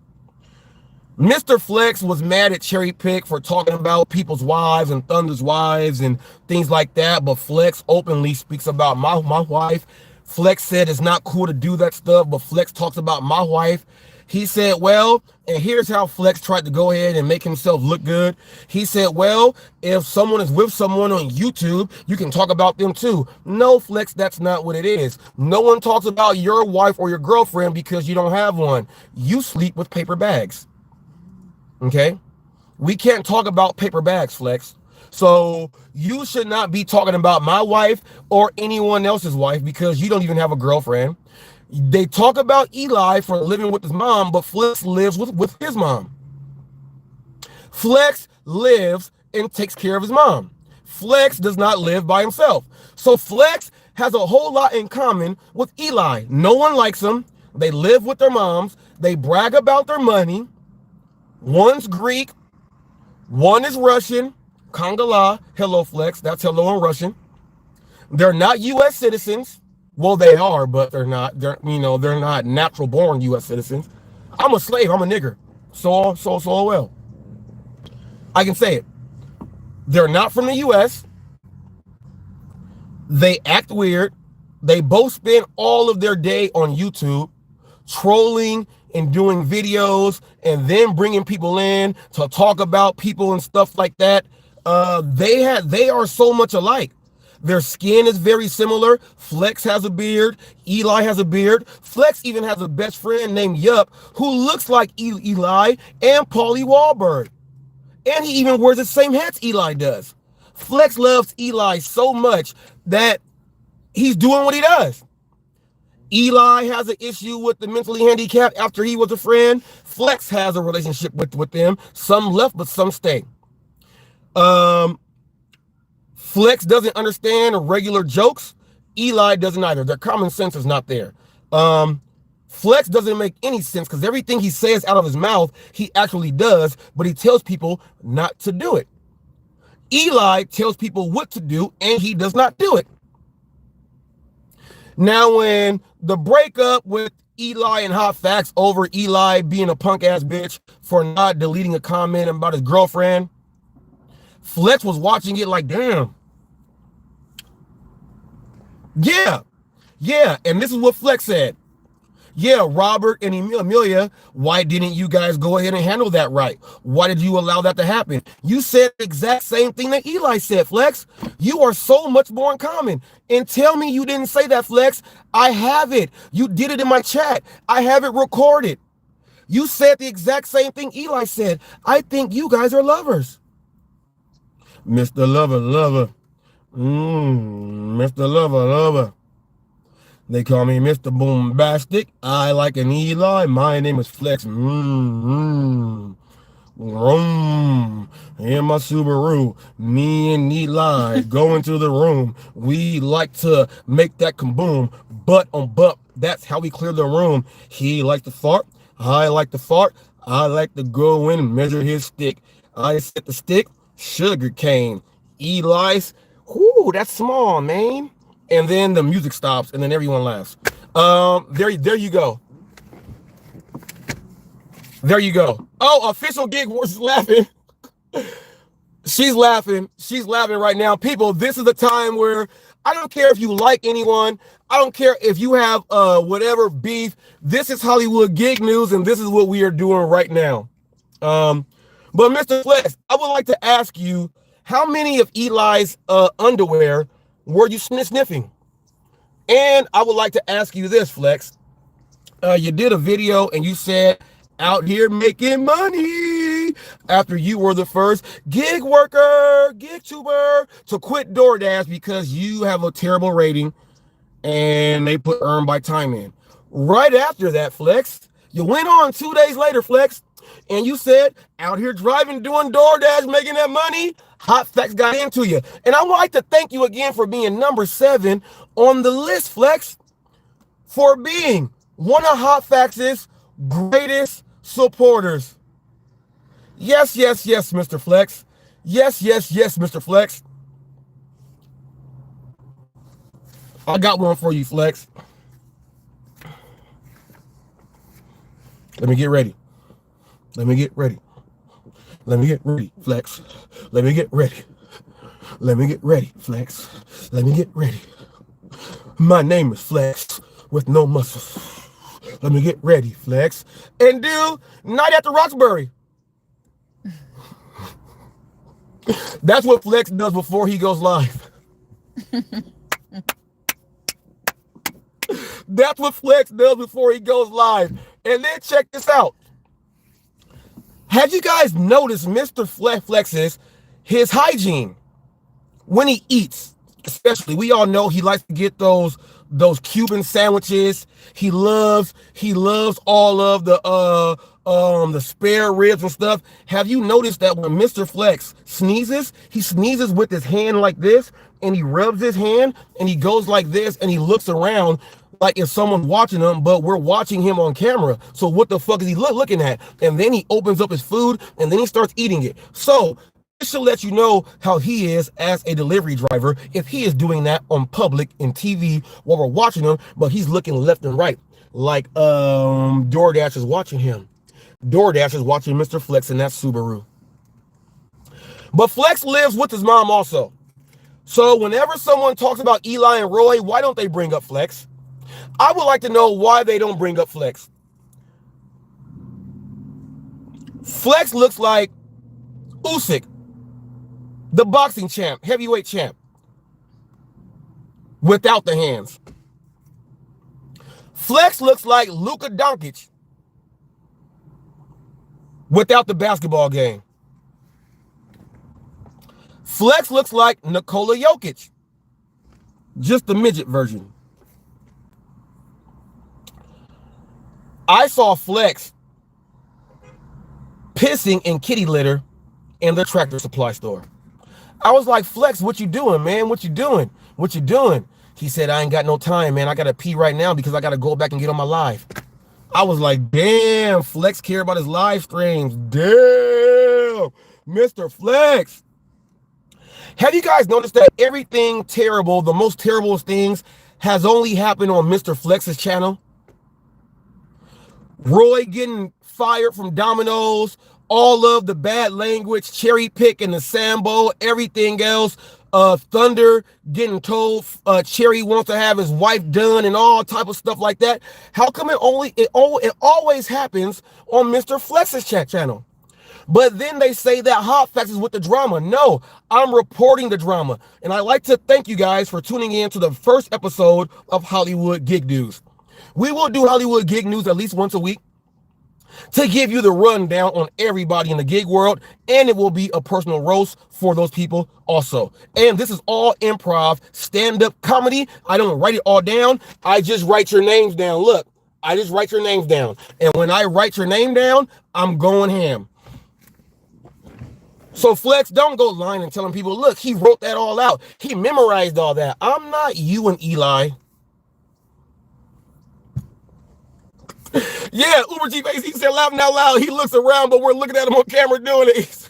MrFlex was mad at Cherry Pick for talking about people's wives and Thunder's wives and things like that, but Flex openly speaks about my wife. Flex said it's not cool to do that stuff, but Flex talks about my wife. He said, well, and here's how Flex tried to go ahead and make himself look good. He said, well, if someone is with someone on YouTube, you can talk about them too. No, Flex, that's not what it is. No one talks about your wife or your girlfriend because you don't have one. You sleep with paper bags. Okay? We can't talk about paper bags, Flex. So you should not be talking about my wife or anyone else's wife because you don't even have a girlfriend. They talk about Eli for living with his mom, but Flex lives with his mom. Flex lives and takes care of his mom. Flex does not live by himself. So Flex has a whole lot in common with Eli. No one likes them. They live with their moms. They brag about their money. One's Greek. One is Russian. Kangala. Hello, Flex. That's hello in Russian. They're not U.S. citizens. Well, they are, but they're not. They're not natural born U.S. citizens. I'm a slave. I'm a nigger. So well. I can say it. They're not from the U.S. They act weird. They both spend all of their day on YouTube trolling and doing videos and then bringing people in to talk about people and stuff like that. They are so much alike. Their skin is very similar. Flex has a beard. Eli has a beard. Flex even has a best friend named Yup who looks like Eli and Paulie Wahlberg. And he even wears the same hats Eli does. Flex loves Eli so much that he's doing what he does. Eli has an issue with the mentally handicapped after he was a friend. Flex has a relationship with them. Some left, but some stay. Flex doesn't understand regular jokes. Eli doesn't either. Their common sense is not there. Flex doesn't make any sense because everything he says out of his mouth, he actually does, but he tells people not to do it. Eli tells people what to do, and he does not do it. Now, when the breakup with Eli and HotFacts over Eli being a punk ass bitch for not deleting a comment about his girlfriend, Flex was watching it like, damn. Yeah. And this is what Flex said. Yeah, Robert and Amelia, why didn't you guys go ahead and handle that right? Why did you allow that to happen? You said the exact same thing that Eli said, Flex. You are so much more in common. And tell me you didn't say that, Flex. I have it. You did it in my chat. I have it recorded. You said the exact same thing Eli said. I think you guys are lovers. Mr. Lover. Mr. Lover. They call me Mr. Boombastic. I like an Eli. My name is Flex. In my Subaru, me and Eli go into the room. We like to make that kaboom, butt on butt. That's how we clear the room. He likes to fart. I like to fart. I like to go in and measure his stick. I set the stick. Sugar cane. Eli's. Whoo, that's small, man. And then the music stops, and then everyone laughs. There you go. There you go. Oh, official gig was laughing. She's laughing. She's laughing right now. People, this is the time where I don't care if you like anyone. I don't care if you have whatever beef. This is Hollywood gig news, and this is what we are doing right now. But Mr. Flex, I would like to ask you, how many of Eli's underwear were you sniffing? And I would like to ask you this, Flex. You did a video and you said, out here making money after you were the first gig tuber to quit DoorDash because you have a terrible rating and they put earn by time in. Right after that, Flex, you went on 2 days later, Flex, and you said, out here driving, doing DoorDash, making that money, Hot Facts got into you. And I would like to thank you again for being number 7 on the list, Flex, for being one of Hot Facts' greatest supporters. Yes, yes, yes, Mr. Flex. Yes, yes, yes, Mr. Flex. I got one for you, Flex. Let me get ready. Let me get ready. Let me get ready, Flex. Let me get ready. Let me get ready, Flex. Let me get ready. My name is Flex with no muscles. Let me get ready, Flex. And do Night After Roxbury. That's what Flex does before he goes live. That's what Flex does before he goes live. And then check this out. Have you guys noticed Mr. Flex's his hygiene when he eats? Especially, we all know he likes to get those Cuban sandwiches. He loves all of the spare ribs and stuff. Have you noticed that when Mr. Flex sneezes, he sneezes with his hand like this, and he rubs his hand, and he goes like this, and he looks around like if someone's watching him, but we're watching him on camera. So what the fuck is he looking at? And then he opens up his food, and then he starts eating it. So this should let you know how he is as a delivery driver if he is doing that on public and TV while we're watching him, but he's looking left and right like DoorDash is watching him. DoorDash is watching Mr. Flex in that Subaru. But Flex lives with his mom also. So whenever someone talks about Eli and Roy, why don't they bring up Flex? I would like to know why they don't bring up Flex. Flex looks like Usyk, the boxing champ, heavyweight champ, without the hands. Flex looks like Luka Doncic without the basketball game. Flex looks like Nikola Jokic, just the midget version. I saw Flex pissing in kitty litter in the Tractor Supply store. I was like, Flex, what you doing, man? What you doing? What you doing? He said, I ain't got no time, man. I got to pee right now because I got to go back and get on my live. I was like, damn, Flex care about his live streams. Damn, Mr. Flex. Have you guys noticed that everything terrible, the most terrible things, has only happened on Mr. Flex's channel? Roy getting fired from Domino's, all of the bad language, cherry pick and the Sambo, everything else. Thunder getting told Cherry wants to have his wife done and all type of stuff like that. How come it always happens on Mr. Flex's chat channel? But then they say that Hot Facts is with the drama. No, I'm reporting the drama. And I'd like to thank you guys for tuning in to the first episode of Hollywood Gig News. We will do Hollywood Gig News at least once a week to give you the rundown on everybody in the gig world, and it will be a personal roast for those people also. And this is all improv, stand-up comedy. I don't write it all down. I just write your names down. Look, I just write your names down. And when I write your name down, I'm going ham. So Flex, don't go lying and telling people, look, he wrote that all out. He memorized all that. I'm not you and Eli. Yeah, Uber G Face, he said laughing out loud. He looks around, but we're looking at him on camera doing it.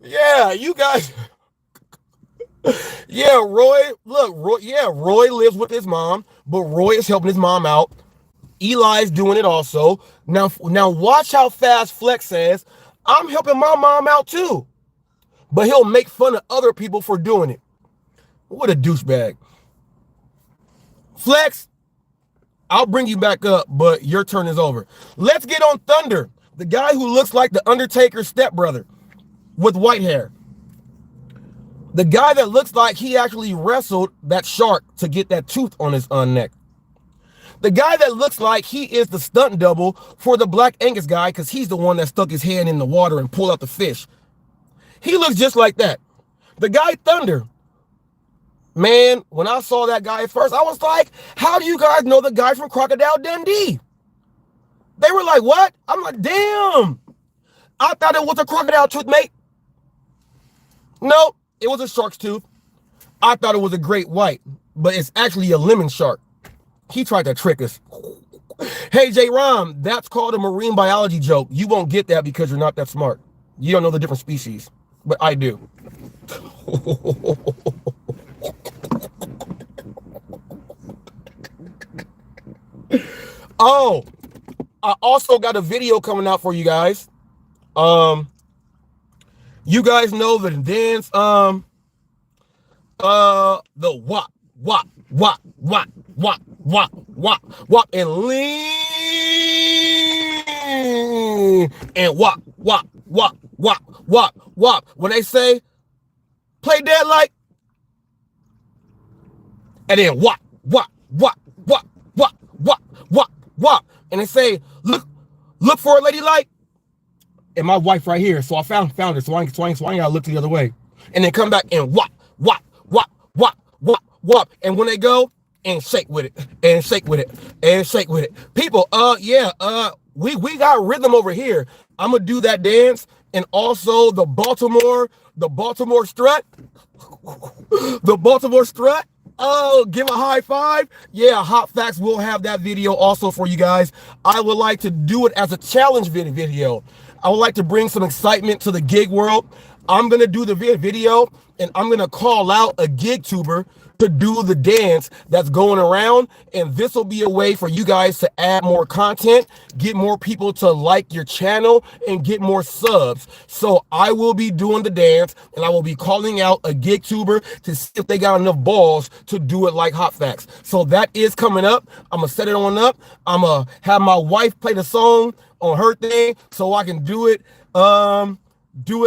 Yeah, you guys. Yeah, Roy, look, Roy lives with his mom, but Roy is helping his mom out. Eli's doing it also. Now watch how fast Flex says, I'm helping my mom out too. But he'll make fun of other people for doing it. What a douchebag. Flex, I'll bring you back up, but your turn is over. Let's get on Thunder, the guy who looks like the Undertaker's stepbrother with white hair. The guy that looks like he actually wrestled that shark to get that tooth on his neck. The guy that looks like he is the stunt double for the Black Angus guy because he's the one that stuck his hand in the water and pulled out the fish. He looks just like that. The guy Thunder Man, when I saw that guy at first, I was like, how do you guys know the guy from Crocodile Dundee? They were like, what? I'm like, damn. I thought it was a crocodile tooth, mate. No, it was a shark's tooth. I thought it was a great white, but it's actually a lemon shark. He tried to trick us. Hey, J. Rom, that's called a marine biology joke. You won't get that because you're not that smart. You don't know the different species, but I do. Oh, I also got a video coming out for you guys. You guys know the dance, the wop, wop, wop, wop, wop, wop, wop, wop, and lean, and wop, wop, wop, wop, wop, wop. When they say, play dead like, and then wop, wop, wop, wop, wop, wop, wop, wop, and they say, look for a lady like, and my wife right here, so I found her, so I ain't gotta look the other way, and then come back and wop, wop, wop, wop, wop, wop, and when they go, and shake with it, and shake with it, and shake with it. People, we got rhythm over here. I'm gonna do that dance, and also the Baltimore strut, the Baltimore strut. Oh, give a high five. Yeah, HotFacts will have that video also for you guys. I would like to do it as a challenge video. I would like to bring some excitement to the gig world. I'm going to do the video, and I'm going to call out a gig tuber to do the dance that's going around, and this will be a way for you guys to add more content, get more people to like your channel, and get more subs. So I will be doing the dance, and I will be calling out a gig tuber to see if they got enough balls to do it like HotFacts. So that is coming up. I'm gonna set it on up. I'm gonna have my wife play the song on her thing so I can do it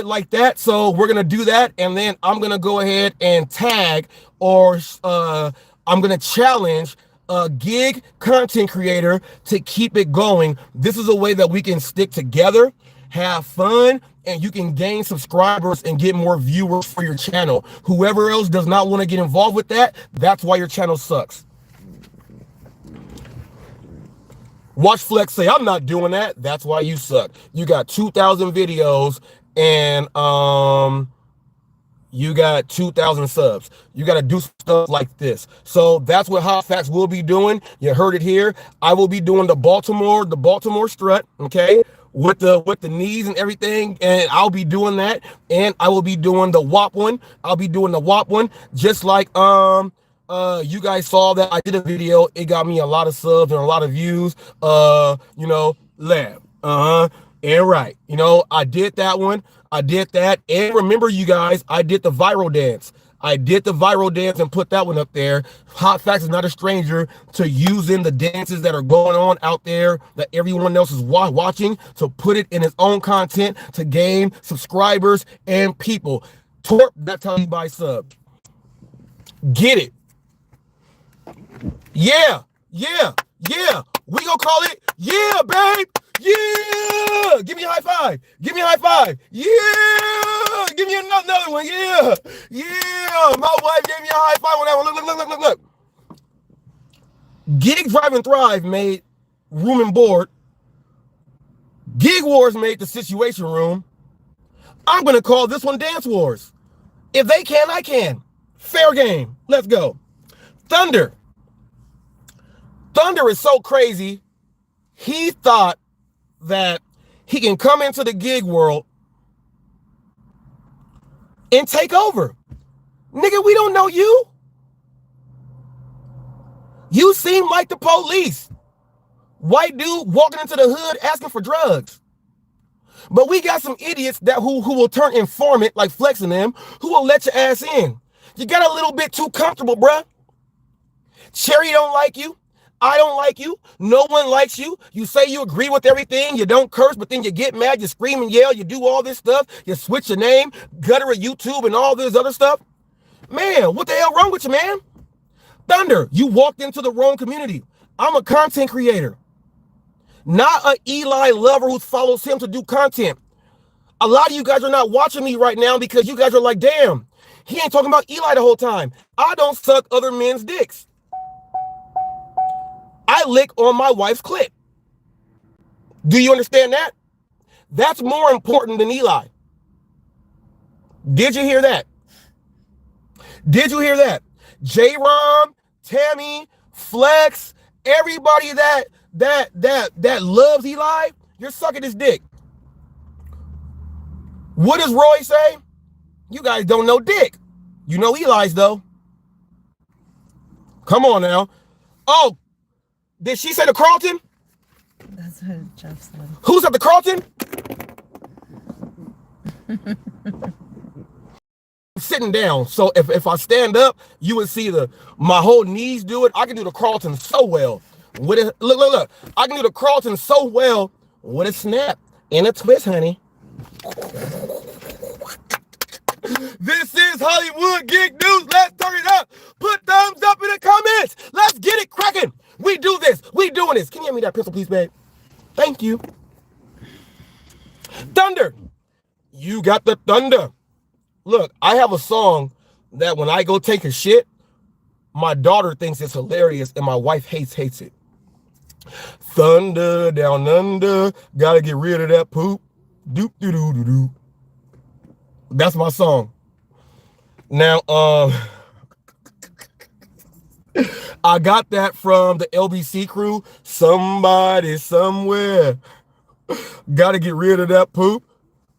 like that. So we're gonna do that, and then I'm gonna go ahead and tag, or I'm gonna challenge a gig content creator to keep it going. This is a way that we can stick together, have fun, and you can gain subscribers and get more viewers for your channel. Whoever else does not want to get involved with that, that's why your channel sucks. Watch Flex say, I'm not doing that. That's why you suck. You got 2,000 videos, and you got 2,000 subs. You got to do stuff like this. So that's what HotFacts will be doing. You heard it here. I will be doing the Baltimore strut, okay, with the knees and everything, and I'll be doing that. And I will be doing the WAP one. I'll be doing the WAP one, just like you guys saw that I did a video. It got me a lot of subs and a lot of views. You know, lab. And right. You know, I did that one. I did that. And remember, you guys, I did the viral dance. I did the viral dance and put that one up there. HotFacts is not a stranger to using the dances that are going on out there that everyone else is watching, to put it in his own content to gain subscribers and people. Torp, that's how you buy subs. Get it. Yeah. We gonna call it, yeah, babe. Yeah. Give me a high five. Give me a high five. Yeah. Give me another one. Yeah. My wife gave me a high five on that one. Look. Gig Drive and Thrive made Room and Board. Gig Wars made the Situation Room. I'm gonna call this one Dance Wars. If they can, I can. Fair game. Let's go. Thunder is so crazy. He thought that he can come into the gig world and take over. Nigga, we don't know you. You seem like the police. White dude walking into the hood asking for drugs. But we got some idiots that who will turn informant like Flex and them, who will let your ass in. You got a little bit too comfortable, bruh. Cherry don't like you. I don't like you. No one likes you. You say you agree with everything. You don't curse, but then you get mad. You scream and yell. You do all this stuff. You switch your name, gutter at YouTube and all this other stuff. Man, what the hell wrong with you, man? Thunder, you walked into the wrong community. I'm a content creator, not an Eli lover who follows him to do content. A lot of you guys are not watching me right now because you guys are like, damn, He ain't talking about Eli the whole time. I don't suck other men's dicks. I lick on my wife's clit. Do you understand that? That's more important than Eli. Did you hear that? Did you hear that? J-Rom, Tammy, Flex, everybody that loves Eli, you're sucking his dick. What does Roy say? You guys don't know dick. You know Eli's though. Come on now. Oh, did she say the Carlton? That's what Jeff said. Who's at the Carlton? Sitting down, so if I stand up, you would see my whole knees do it. I can do the Carlton so well. With it, look. I can do the Carlton so well with a snap and a twist, honey. This is Hollywood Gig News. Let's turn it up. Put thumbs up in the comments. Let's get it cracking. We do this. We doing this. Can you hand me that pencil, please, babe? Thank you. Thunder. You got the thunder. Look, I have a song that when I go take a shit, my daughter thinks it's hilarious and my wife hates it. Thunder down under, gotta get rid of that poop. Doop doo doo doo doo. That's my song. Now, I got that from the LBC crew. Somebody somewhere gotta get rid of that poop.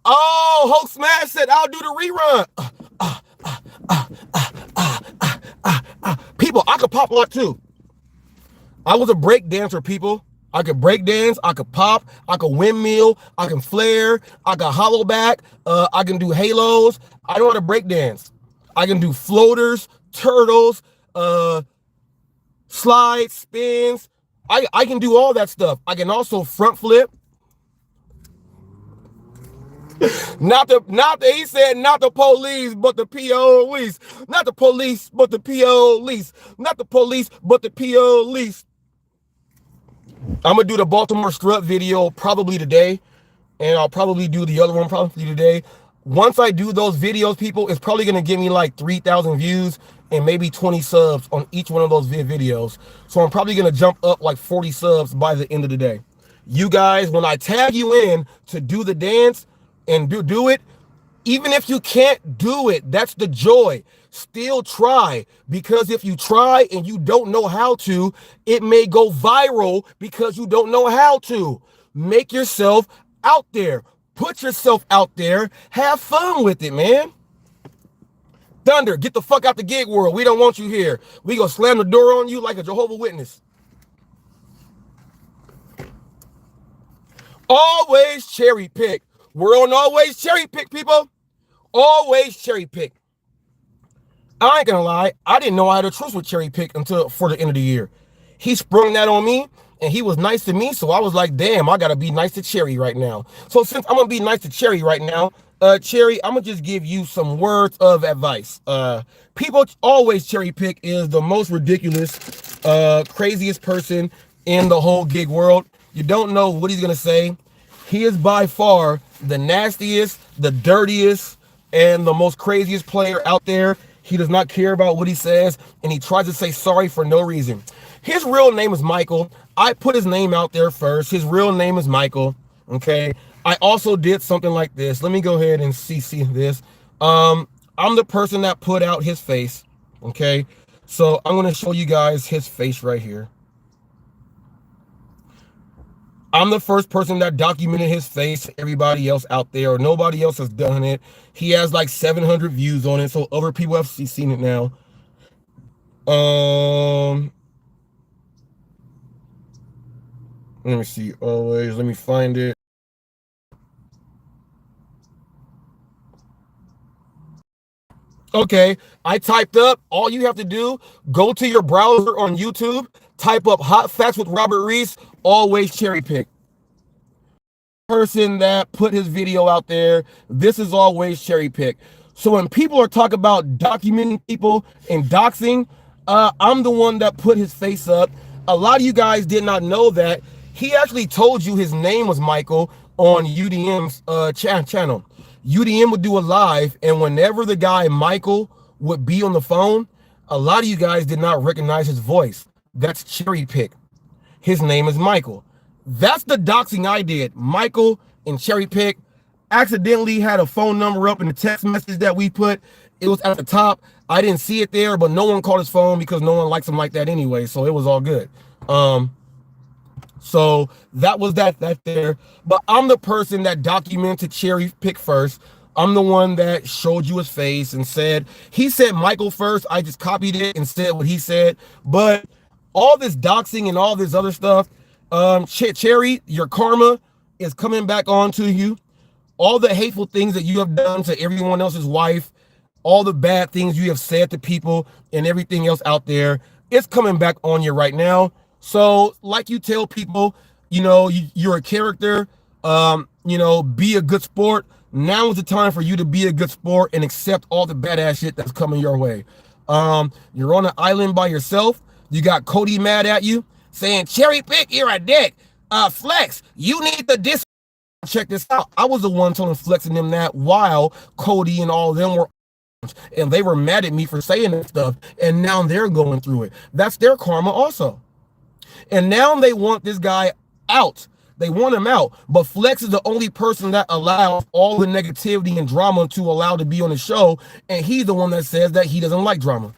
Oh, Hulk Smash said, I'll do the rerun. People, I could pop lock too. I was a break dancer, people. I could break dance, I could pop, I could windmill, I can flare, I can hollow back, I can do halos. I know how to break dance. I can do floaters, turtles, slides, spins. I can do all that stuff. I can also front flip. He said not the police, but the police. Not the police, but the police. Not the police, but the police. I'm gonna do the Baltimore strut video probably today, and I'll probably do the other one probably today. Once I do those videos, people, it's probably gonna give me like 3,000 views and maybe 20 subs on each one of those videos. So I'm probably gonna jump up like 40 subs by the end of the day. You guys, when I tag you in to do the dance and do it, even if you can't do it, that's the joy. Still try, because if you try and you don't know how to, it may go viral because you don't know how to. Make yourself out there. Put yourself out there. Have fun with it, man. Thunder, get the fuck out the gig world. We don't want you here. We gonna slam the door on you like a Jehovah's Witness. Always cherry pick. We're on always cherry pick, people. Always cherry pick. I ain't gonna lie, I didn't know I had a truce with cherry pick until for the end of the year. He sprung that on me, and he was nice to me, so I was like, damn, I gotta be nice to Cherry right now. So since I'm gonna be nice to Cherry right now, Cherry, I'm gonna just give you some words of advice. People always cherry pick is the most ridiculous, craziest person in the whole gig world. You don't know what he's gonna say. He is by far the nastiest, the dirtiest, and the most craziest player out there. He does not care about what he says, and he tries to say sorry for no reason. His real name is Michael. I put his name out there first. His real name is Michael, okay? I also did something like this. Let me go ahead and see this. I'm the person that put out his face, okay? So I'm going to show you guys his face right here. I'm the first person that documented his face. Everybody else out there, or nobody else has done it. He has like 700 views on it, so other people have seen it now. Let me see. Always, let me find it. Okay, I typed up. All you have to do, go to your browser on YouTube, type up Hot Facts with Robert Reese. Always cherry pick. Person that put his video out there, this is always cherry pick. So when people are talking about documenting people and doxing, I'm the one that put his face up. A lot of you guys did not know that. He actually told you his name was Michael on UDM's channel. UDM would do a live, and whenever the guy Michael would be on the phone, a lot of you guys did not recognize his voice. That's cherry pick. His name is Michael. That's the doxing I did. Michael and cherry pick accidentally had a phone number up in the text message that we put. It was at the top. I didn't see it there, but no one called his phone because no one likes him like that anyway. So it was all good. So that was that there. But I'm the person that documented cherry pick first. I'm the one that showed you his face and said, he said Michael first. I just copied it and said what he said. But all this doxing and all this other stuff, Cherry, your karma is coming back onto you. All the hateful things that you have done to everyone else's wife, all the bad things you have said to people and everything else out there, it's coming back on you right now. So like you tell people, you're a character, be a good sport. Now is the time for you to be a good sport and accept all the badass shit that's coming your way. You're on an island by yourself. You got Cody mad at you saying, cherry pick, you're a dick. Flex, you need the check this out. I was the one telling Flex and them that while Cody and all of them were, and they were mad at me for saying that stuff. And now they're going through it. That's their karma also. And now they want this guy out. They want him out. But Flex is the only person that allows all the negativity and drama to allow to be on the show. And he's the one that says that he doesn't like drama.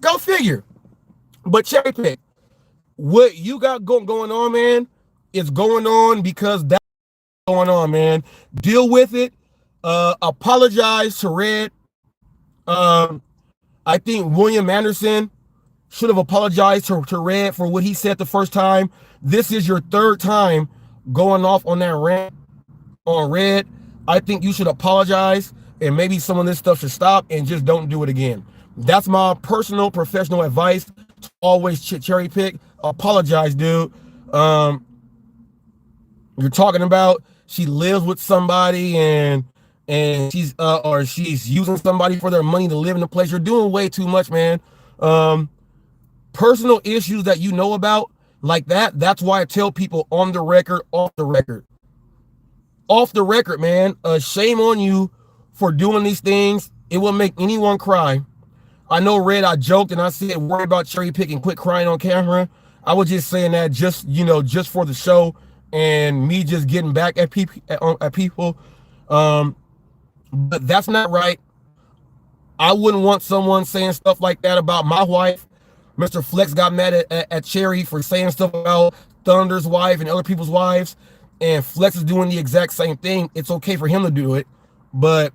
Go figure. But cherry pick, what you got going on, man, is going on because that's going on, man. Deal with it. Apologize to Red. I think William Anderson should have apologized to Red for what he said the first time. This is your third time going off on that rant on Red. I think you should apologize, and maybe some of this stuff should stop and just don't do it again. That's my personal professional advice. Always cherry pick. Apologize, dude. You're talking about she lives with somebody and she's using somebody for their money to live in a place. You're doing way too much, man. Personal issues that you know about like that. That's why I tell people on the record, off the record. Off the record, man. Shame on you for doing these things. It will make anyone cry. I know, Red, I joked and I said, worry about cherry picking, quit crying on camera. I was just saying that just for the show and me just getting back at people. But that's not right. I wouldn't want someone saying stuff like that about my wife. MrFlex got mad at Cherry for saying stuff about Thunder's wife and other people's wives. And Flex is doing the exact same thing. It's okay for him to do it. But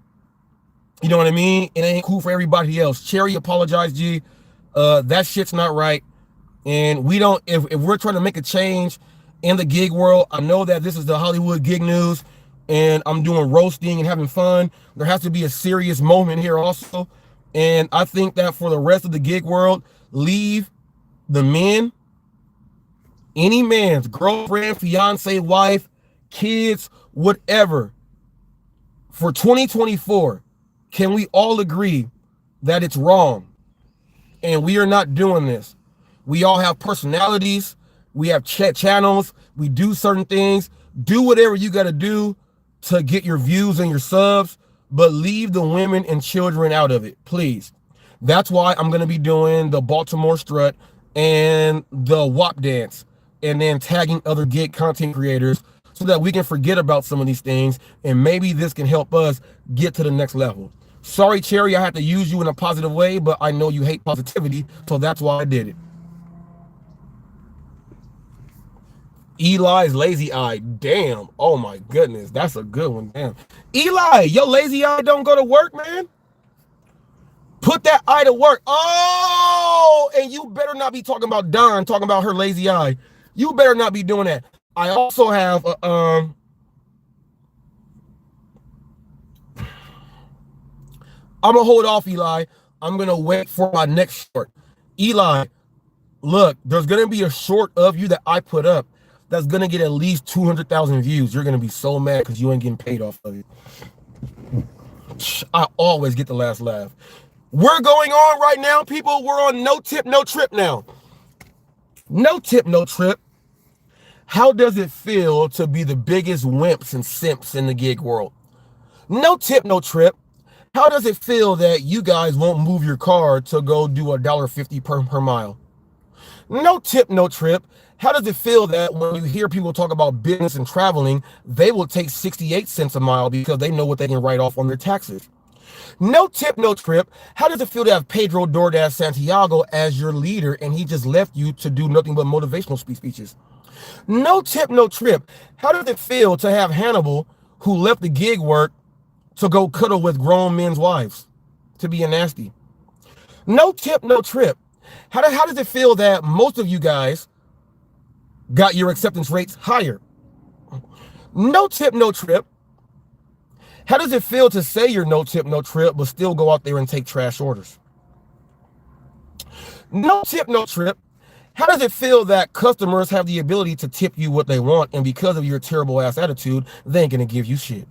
you know what I mean? It ain't cool for everybody else. Cherry apologized, G. That shit's not right. And we don't, if we're trying to make a change in the gig world, I know that this is the Hollywood gig news and I'm doing roasting and having fun. There has to be a serious moment here also. And I think that for the rest of the gig world, leave the men, any man's girlfriend, fiance, wife, kids, whatever. For 2024, can we all agree that it's wrong? And we are not doing this. We all have personalities. We have channels. We do certain things. Do whatever you got to do to get your views and your subs, but leave the women and children out of it, please. That's why I'm going to be doing the Baltimore Strut and the WAP dance and then tagging other gig content creators so that we can forget about some of these things and maybe this can help us get to the next level. Sorry, Cherry, I had to use you in a positive way, but I know you hate positivity, so that's why I did it. Eli's lazy eye. Damn. Oh my goodness. That's a good one. Damn. Eli, your lazy eye don't go to work, man. Put that eye to work. Oh, and you better not be talking about Dawn, talking about her lazy eye. You better not be doing that. I also have I'm gonna hold off, Eli. I'm gonna wait for my next short. Eli, look, there's gonna be a short of you that I put up that's gonna get at least 200,000 views. You're gonna be so mad because you ain't getting paid off of it. I always get the last laugh. We're going on right now, people. We're on no tip, no trip now. No tip, no trip. How does it feel to be the biggest wimps and simps in the gig world? No tip, no trip. How does it feel that you guys won't move your car to go do $1.50 per mile? No tip, no trip. How does it feel that when you hear people talk about business and traveling, they will take 68 cents a mile because they know what they can write off on their taxes? No tip, no trip. How does it feel to have Pedro DoorDash Santiago as your leader and he just left you to do nothing but motivational speeches? No tip, no trip. How does it feel to have Hannibal, who left the gig work to go cuddle with grown men's wives, to be a nasty? No tip, no trip. How does it feel that most of you guys got your acceptance rates higher? No tip, no trip. How does it feel to say you're no tip, no trip, but still go out there and take trash orders? No tip, no trip. How does it feel that customers have the ability to tip you what they want, and because of your terrible ass attitude, they ain't gonna give you shit?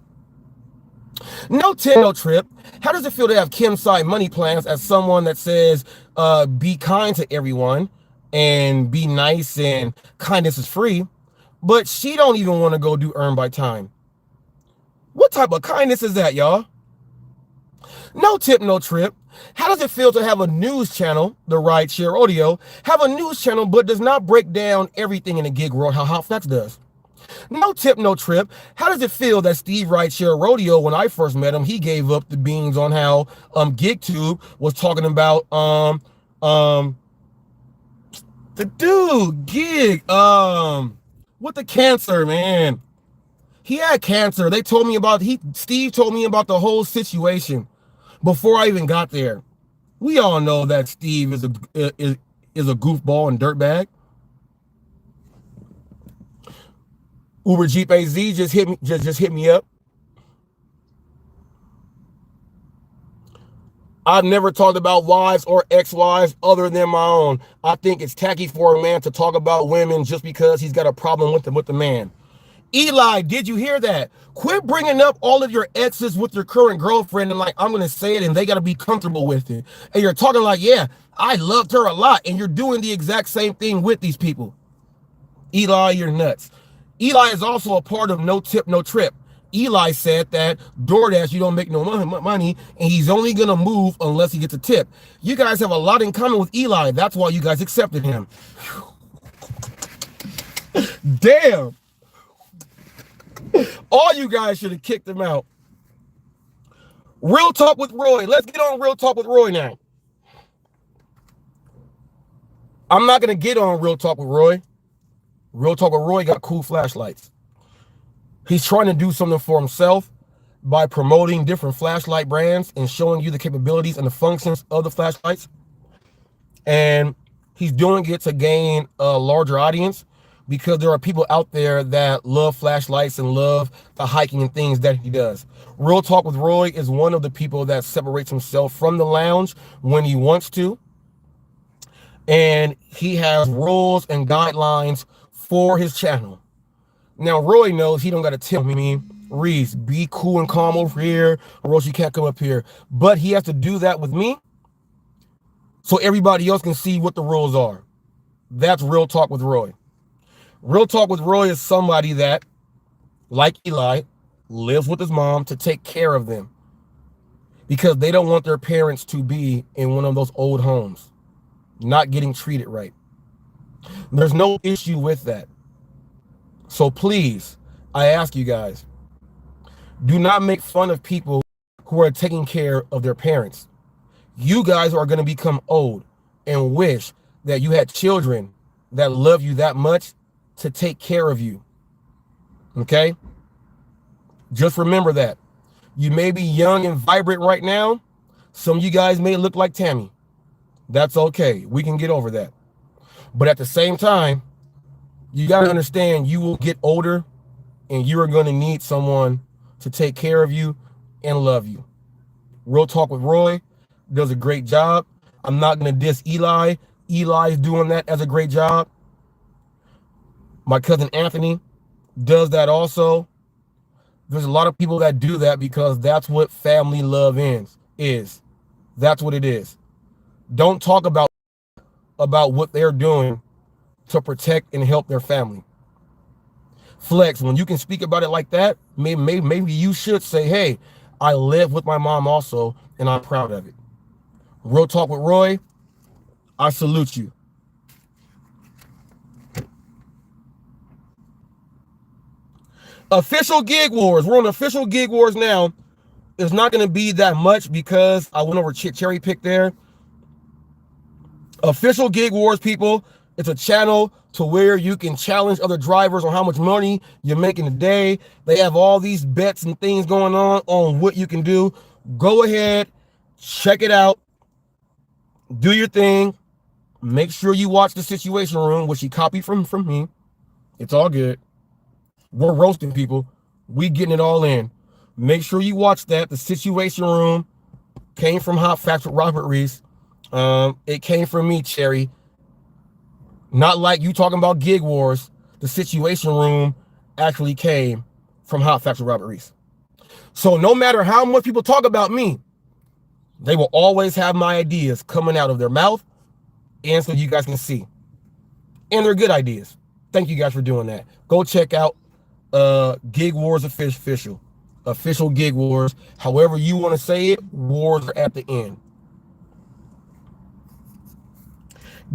No tip, no trip. How does it feel to have Kim side money plans as someone that says, be kind to everyone and be nice and kindness is free, but she don't even want to go do earn by time? What type of kindness is that, y'all? No tip, no trip. How does it feel to have a news channel, the Rideshare Audio, have a news channel but does not break down everything in the gig world how HotFacts does? No tip, no trip. How does it feel that Steve Rideshare Rodeo, when I first met him, he gave up the beans on how GigTube was talking about the dude Gig with the cancer, man. He had cancer. They told me about Steve told me about the whole situation before I even got there. We all know that Steve is a goofball and dirtbag. Uber Jeep AZ just hit me up. I've never talked about wives or ex-wives other than my own. I think it's tacky for a man to talk about women just because he's got a problem with the man. Eli, did you hear that? Quit bringing up all of your exes with your current girlfriend and like, I'm going to say it and they got to be comfortable with it. And you're talking like, yeah, I loved her a lot. And you're doing the exact same thing with these people. Eli, you're nuts. Eli is also a part of No Tip, No Trip. Eli said that DoorDash, you don't make no money, and he's only going to move unless he gets a tip. You guys have a lot in common with Eli. That's why you guys accepted him. Damn. All you guys should have kicked him out. Real Talk with Roy. Let's get on Real Talk with Roy now. I'm not going to get on Real Talk with Roy. Real Talk with Roy got cool flashlights. He's trying to do something for himself by promoting different flashlight brands and showing you the capabilities and the functions of the flashlights. And he's doing it to gain a larger audience because there are people out there that love flashlights and love the hiking and things that he does. Real Talk with Roy is one of the people that separates himself from the lounge when he wants to. And he has rules and guidelines for his channel. Now, Roy knows he don't got to tell me, Reese, be cool and calm over here, or else you can't come up here. But he has to do that with me so everybody else can see what the rules are. That's Real Talk with Roy. Real Talk with Roy is somebody that, like Eli, lives with his mom to take care of them because they don't want their parents to be in one of those old homes, not getting treated right. There's no issue with that. So please, I ask you guys, do not make fun of people who are taking care of their parents. You guys are going to become old and wish that you had children that love you that much to take care of you. Okay? Just remember that. You may be young and vibrant right now. Some of you guys may look like Tammy. That's okay. We can get over that. But at the same time, you got to understand you will get older and you are going to need someone to take care of you and love you. Real Talk with Roy does a great job. I'm not going to diss Eli. Eli's doing that as a great job. My cousin Anthony does that also. There's a lot of people that do that because that's what family love is. That's what it is. Don't talk about what they're doing to protect and help their family. Flex, when you can speak about it like that, maybe you should say, hey, I live with my mom also, and I'm proud of it. Real Talk with Roy, I salute you. Official Gig Wars. We're on official Gig Wars now. It's not going to be that much because I went over cherry pick there. Official Gig Wars, people. It's a channel to where you can challenge other drivers on how much money you're making a day. They have all these bets and things going on what you can do. Go ahead, check it out, do your thing. Make sure you watch the Situation Room, which he copied from me. It's all good. We're roasting people. We getting it all in. Make sure you watch that. The Situation Room came from HotFacts with Robert Reese. It came from me, Cherry. Not like you talking about Gig Wars. The Situation Room actually came from HotFacts with Robert Reese. So no matter how much people talk about me, they will always have my ideas coming out of their mouth, and so you guys can see. And they're good ideas. Thank you guys for doing that. Go check out Gig Wars official. Official Gig Wars. However you want to say it, wars are at the end.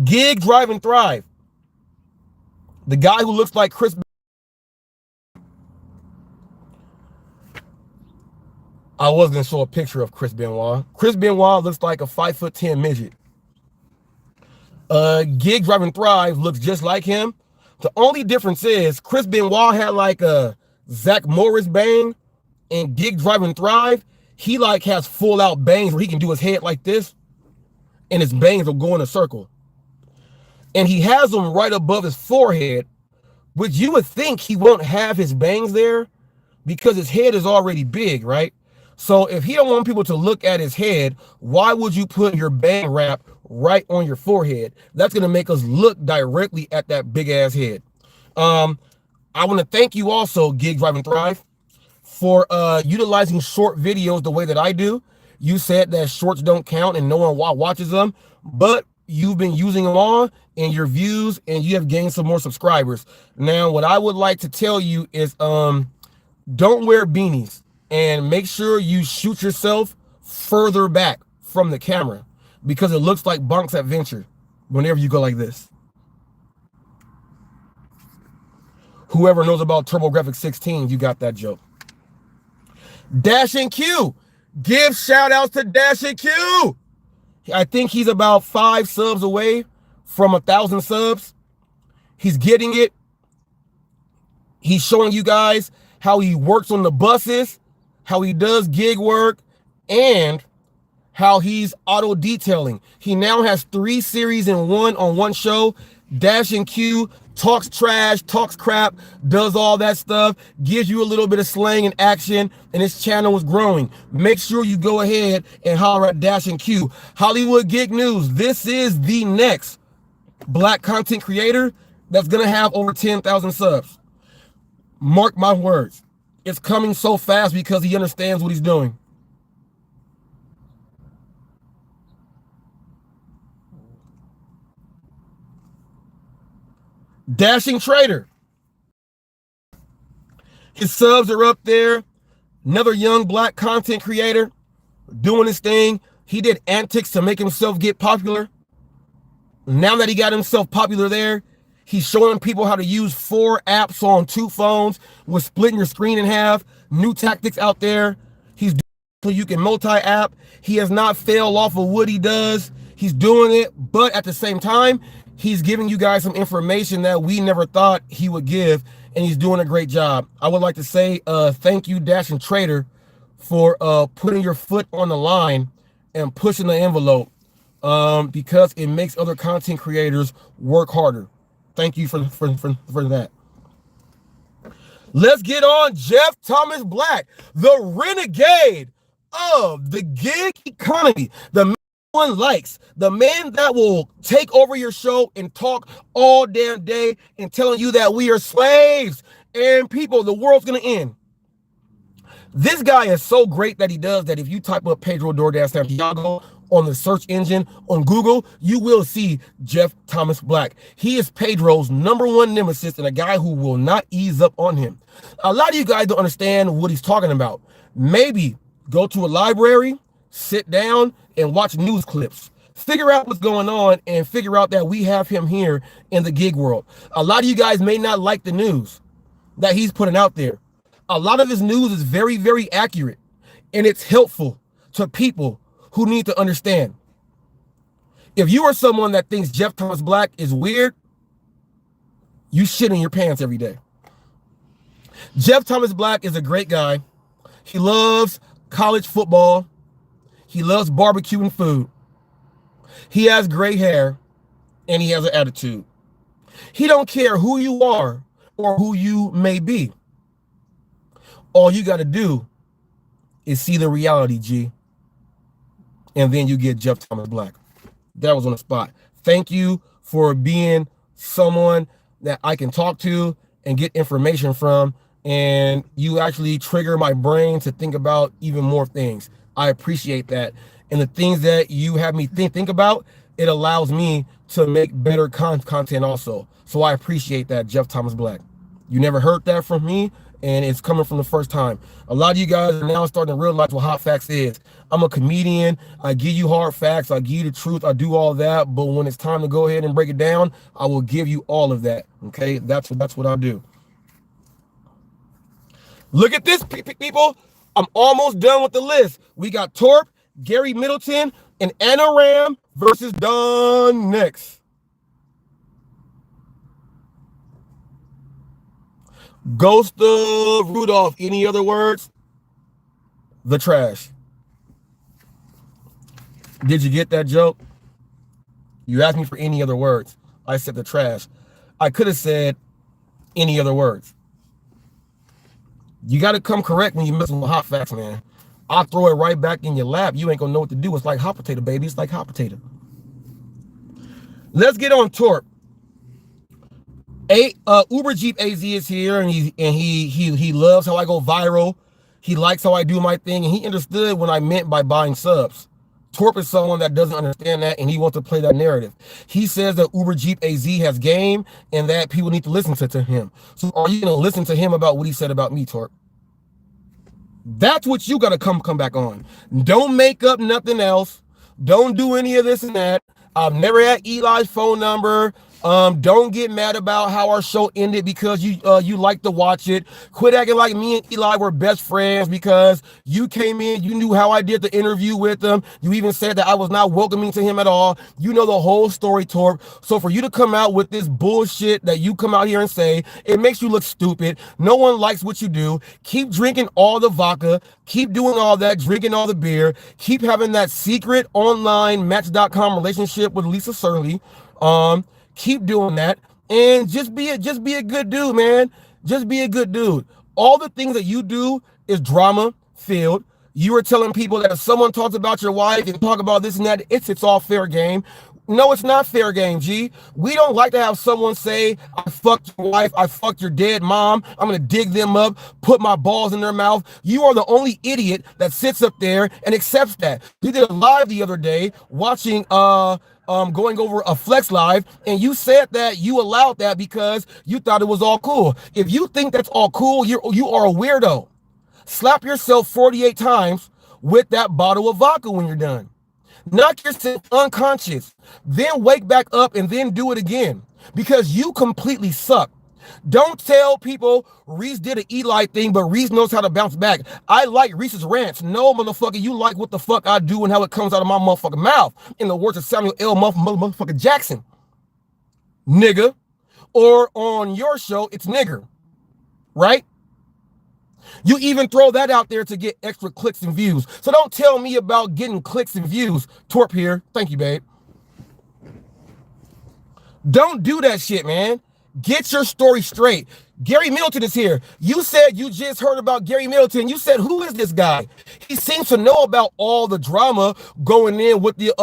Gig, Drive, and Thrive. The guy who looks like Chris. I was going to show a picture of Chris Benoit. Chris Benoit looks like a 5'10" midget. Gig, Drive, and Thrive looks just like him. The only difference is Chris Benoit had like a Zach Morris bang, and Gig, Drive, and Thrive, he like has full out bangs where he can do his head like this, and his bangs will go in a circle. And he has them right above his forehead, which you would think he won't have his bangs there because his head is already big, right? So if he don't want people to look at his head, why would you put your bang wrap right on your forehead? That's going to make us look directly at that big ass head. I want to thank you also, Gig, Drive, and Thrive, for utilizing short videos the way that I do. You said that shorts don't count and no one watches them, but you've been using them all in your views and you have gained some more subscribers. Now, what I would like to tell you is don't wear beanies and make sure you shoot yourself further back from the camera because it looks like Bonk's Adventure whenever you go like this. Whoever knows about TurboGrafx 16, you got that joke. Dash and Q. Give shout outs to Dash and Q. I think he's about 5 subs away from 1,000 subs. He's getting it. He's showing you guys how he works on the buses, how he does gig work, and how he's auto detailing. He now has 3 series in one on one show. Dash and Q talks trash, talks crap, does all that stuff, gives you a little bit of slang and action, and his channel is growing. Make sure you go ahead and holler at Dash and Q. Hollywood Gig News. This is the next black content creator that's going to have over 10,000 subs. Mark my words. It's coming so fast because he understands what he's doing. Dashing Trader. His subs are up there. Another young black content creator doing his thing. He did antics to make himself get popular. Now that he got himself popular there, he's showing people how to use 4 apps on 2 phones with splitting your screen in half. New tactics out there. He's doing so you can multi-app. He has not failed off of what he does. He's doing it, but at the same time, he's giving you guys some information that we never thought he would give, and he's doing a great job. I would like to say thank you, Dash and Trader, for putting your foot on the line and pushing the envelope because it makes other content creators work harder. Thank you for that. Let's get on Jeff Thomas Black, the renegade of the gig economy. The man one likes, the man that will take over your show and talk all damn day and telling you that we are slaves and people, the world's gonna end. This guy is so great that he does that if you type up Pedro DoorDash Santiago on the search engine on Google, you will see Jeff Thomas Black. He is Pedro's #1 nemesis and a guy who will not ease up on him. A lot of you guys don't understand what he's talking about. Maybe Go to a library, sit down, and watch news clips. Figure out what's going on and figure out that we have him here in the gig world. A lot of you guys may not like the news that he's putting out there. A lot of his news is very, very accurate, and it's helpful to people who need to understand. If you are someone that thinks Jeff Thomas Black is weird, you shit in your pants every day. Jeff Thomas Black is a great guy. He loves college football. He loves barbecuing food. He has gray hair, and he has an attitude. He don't care who you are or who you may be. All you got to do is see the reality, G. And then you get Jeff Thomas Black. That was on the spot. Thank you for being someone that I can talk to and get information from. And you actually trigger my brain to think about even more things. I appreciate that. And the things that you have me think about, it allows me to make better content also. So I appreciate that, Jeff Thomas Black. You never heard that from me, and it's coming from the first time. A lot of you guys are now starting to realize what Hot Facts is. I'm a comedian. I give you hard facts. I give you the truth. I do all that. But when it's time to go ahead and break it down, I will give you all of that. Okay? That's what I do. Look at this, people. I'm almost done with the list. We got Torp, Gary Middleton, and Anna Ram versus Don next. Ghost of Rudolph. Any other words? The trash. Did you get that joke? You asked me for any other words. I said the trash. I could have said any other words. You got to come correct when you're messing with Hot Facts, man. I'll throw it right back in your lap. You ain't going to know what to do. It's like hot potato, baby. It's like hot potato. Let's get on Torp. Uber Jeep AZ is here, and he loves how I go viral. He likes how I do my thing, and he understood what I meant by buying subs. Torp is someone that doesn't understand that, and he wants to play that narrative. He says that Uber Jeep AZ has game and that people need to listen to him. So are you going to listen to him about what he said about me, Torp? That's what you got to come back on. Don't make up nothing else. Don't do any of this and that. I've never had Eli's phone number. Don't get mad about how our show ended because you like to watch it. Quit acting like me and Eli were best friends because you came in, you knew how I did the interview with him. You even said that I was not welcoming to him at all. You know the whole story, Torp. So for you to come out with this bullshit that you come out here and say, it makes you look stupid. No one likes what you do. Keep drinking all the vodka. Keep doing all that, drinking all the beer. Keep having that secret online Match.com relationship with Lisa Surley. Keep doing that and just be a good dude, man. Just be a good dude. All the things that you do is drama filled. You are telling people that if someone talks about your wife and talk about this and that, it's all fair game. No, it's not fair game, G. We don't like to have someone say, I fucked your wife, I fucked your dead mom, I'm going to dig them up, put my balls in their mouth. You are the only idiot that sits up there and accepts that. We did a live the other day watching going over a Flex Live, and you said that you allowed that because you thought it was all cool. If you think that's all cool, you are a weirdo. Slap yourself 48 times with that bottle of vodka when you're done. Knock yourself unconscious, then wake back up and then do it again because you completely suck. Don't tell people Reese did an Eli thing, but Reese knows how to bounce back. I like Reese's rants. No, motherfucker, you like what the fuck I do and how it comes out of my motherfucking mouth. In the words of Samuel L. motherfucking Jackson. Nigga. Or on your show, it's nigger. Right? You even throw that out there to get extra clicks and views. So don't tell me about getting clicks and views. Torp here. Thank you, babe. Don't do that shit, man. Get your story straight. Gary Middleton is here. You said you just heard about Gary Middleton. You said, who is this guy? He seems to know about all the drama going in with the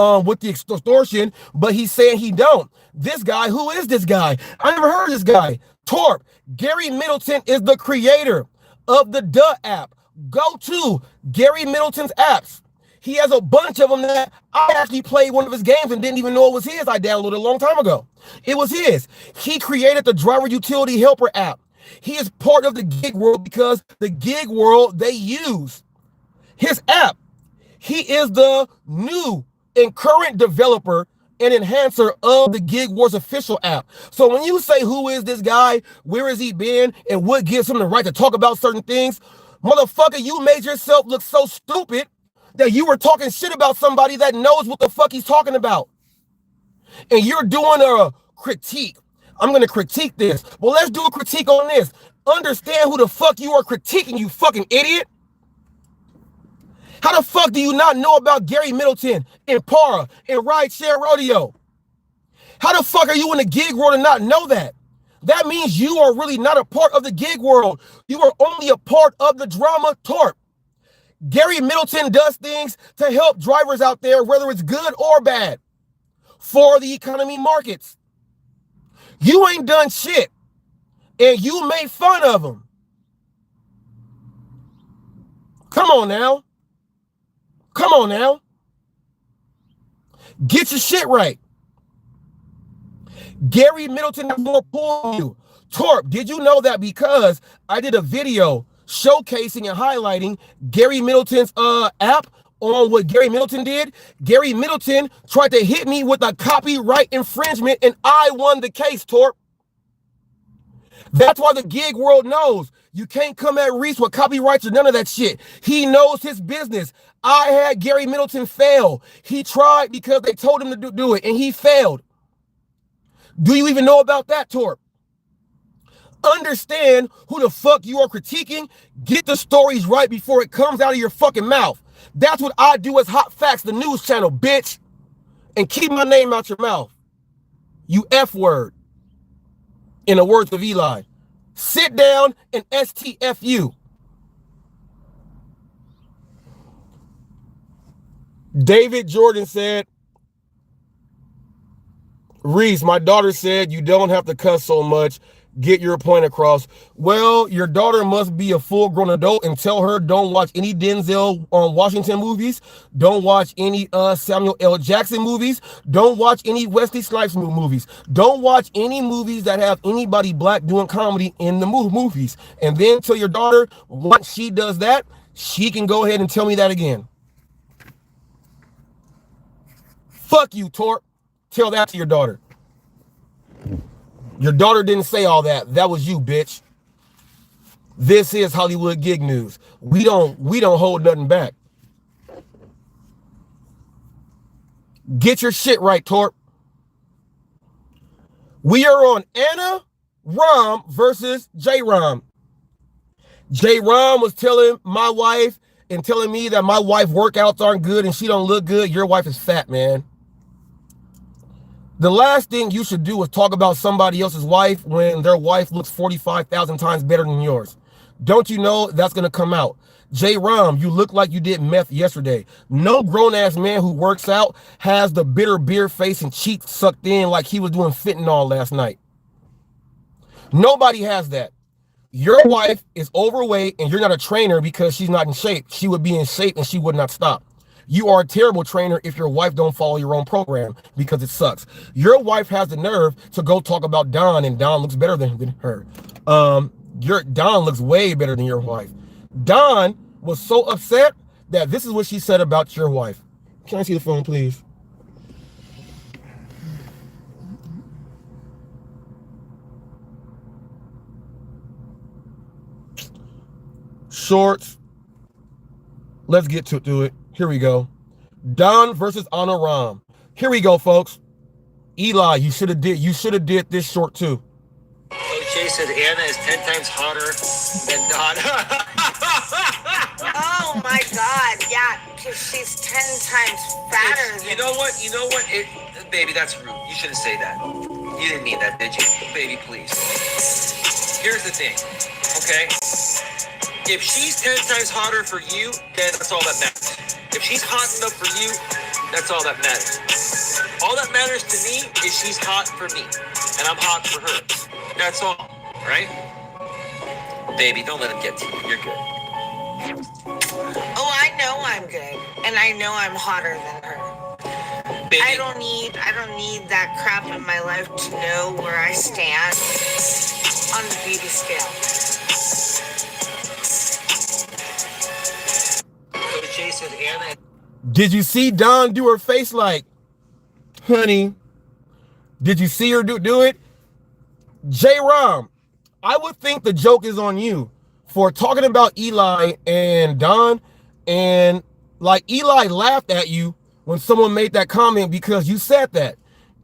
extortion, but he's saying he don't. This guy, who is this guy? I never heard of this guy. Torp. Gary Middleton is the creator of the Duh app. Go to Gary Middleton's apps. He has a bunch of them that I actually played one of his games and didn't even know it was his. I downloaded a long time ago. It was his. He created the Driver Utility Helper app. He is part of the gig world because the gig world, they use his app. He is the new and current developer and enhancer of the Gig Wars official app. So when you say, who is this guy, where has he been, and what gives him the right to talk about certain things, motherfucker, you made yourself look so stupid that you were talking shit about somebody that knows what the fuck he's talking about. And you're doing a critique. I'm going to critique this. Well, let's do a critique on this. Understand who the fuck you are critiquing, you fucking idiot. How the fuck do you not know about Gary Middleton and Para and Rideshare Rodeo? How the fuck are you in the gig world and not know that? That means you are really not a part of the gig world. You are only a part of the drama torp. Gary Middleton does things to help drivers out there, whether it's good or bad, for the economy markets. You ain't done shit, and you made fun of him. Come on now. Come on now. Get your shit right. Gary Middleton has more pull on you. Torp, did you know that because I did a video showcasing and highlighting Gary Middleton's app on what Gary Middleton did? Gary Middleton tried to hit me with a copyright infringement and I won the case, Torp. That's why the gig world knows you can't come at Reese with copyrights or none of that shit. He knows his business. I had Gary Middleton fail. He tried because they told him to do it and he failed. Do you even know about that, Torp? Understand who the fuck you are critiquing. Get the stories right before it comes out of your fucking mouth. That's what I do as Hot Facts, the news channel, bitch. And keep my name out your mouth. You F word. In the words of Eli. Sit down and STFU. David Jordan said, Reese, my daughter said you don't have to cuss so much. Get your point across. Well, your daughter must be a full-grown adult and tell her don't watch any Denzel Washington movies. Don't watch any Samuel L. Jackson movies. Don't watch any Wesley Snipes movies. Don't watch any movies that have anybody black doing comedy in the movies. And then tell your daughter, once she does that, she can go ahead and tell me that again. Fuck you, Torp. Tell that to your daughter. Your daughter didn't say all that. That was you, bitch. This is Hollywood Gig News. We don't hold nothing back. Get your shit right, Torp. We are on Anna Rom versus J Rom. J Rom was telling my wife and telling me that my wife workouts aren't good and she don't look good. Your wife is fat, man. The last thing you should do is talk about somebody else's wife when their wife looks 45,000 times better than yours. Don't you know that's going to come out? J Rom, you look like you did meth yesterday. No grown-ass man who works out has the bitter beer face and cheeks sucked in like he was doing fentanyl last night. Nobody has that. Your wife is overweight and you're not a trainer because she's not in shape. She would be in shape and she would not stop. You are a terrible trainer if your wife don't follow your own program because it sucks. Your wife has the nerve to go talk about Don and Don looks better than her. Don looks way better than your wife. Don was so upset that this is what she said about your wife. Can I see the phone, please? Shorts. Let's get to it. Here we go. Don versus Anna Rom. Here we go, folks. Eli, you should have did this short too. Jay said Anna is 10 times hotter than Don. Oh my God, yeah, because she's 10 times fatter than You know what? Baby, that's rude. You shouldn't say that. You didn't mean that, did you? Baby, please. Here's the thing, okay? If she's 10 times hotter for you, then that's all that matters. If she's hot enough for you, that's all that matters. All that matters to me is she's hot for me, and I'm hot for her. That's all, right? Baby, don't let him get to you. You're good. Oh, I know I'm good, and I know I'm hotter than her. Baby, I don't need that crap in my life to know where I stand on the beauty scale. said Anna. Did you see Dawn do her face like, honey? Did you see her do it? J-Rom, I would think the joke is on you for talking about Eli and Dawn, and like Eli laughed at you when someone made that comment because you said that.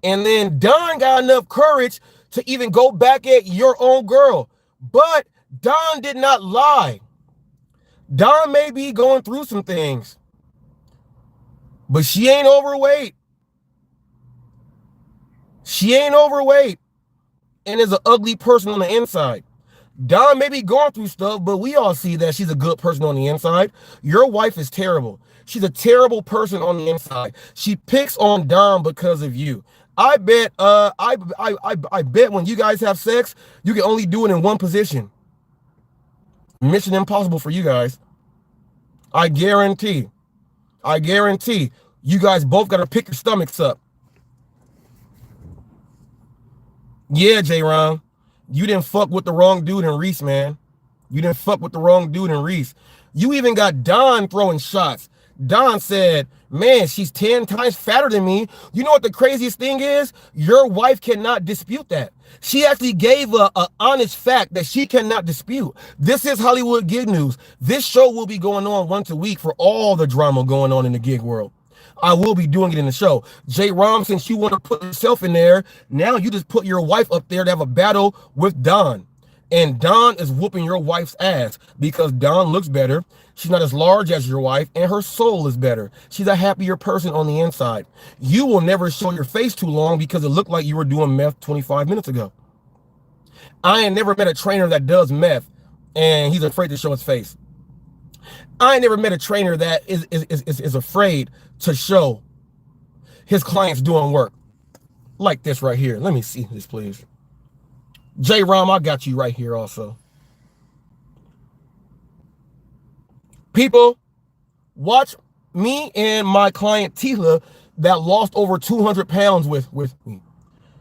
And then Dawn got enough courage to even go back at your own girl. But Dawn did not lie. Dawn may be going through some things, but she ain't overweight. She ain't overweight and is an ugly person on the inside. Dawn may be going through stuff, but we all see that she's a good person on the inside. Your wife is terrible. She's a terrible person on the inside. She picks on Dawn because of you. I bet I bet when you guys have sex, you can only do it in one position. Mission impossible for you guys. I guarantee. You guys both got to pick your stomachs up. Yeah, J-Ron. You didn't fuck with the wrong dude in Reese, man. You didn't fuck with the wrong dude in Reese. You even got Dawn throwing shots. Dawn said, man, she's 10 times fatter than me. You know what the craziest thing is? Your wife cannot dispute that. She actually gave a honest fact that she cannot dispute. This is Hollywood gig news. This show will be going on once a week for all the drama going on in the gig world. I will be doing it in the show. J-Rom, since you want to put yourself in there, now you just put your wife up there to have a battle with Dawn. And Dawn is whooping your wife's ass because Dawn looks better. She's not as large as your wife, and her soul is better. She's a happier person on the inside. You will never show your face too long because it looked like you were doing meth 25 minutes ago. I ain't never met a trainer that does meth, and he's afraid to show his face. I ain't never met a trainer that is afraid to show his clients doing work like this right here. Let me see this, please. J-Rom, I got you right here also. People, watch me and my client Tila that lost over 200 pounds with me.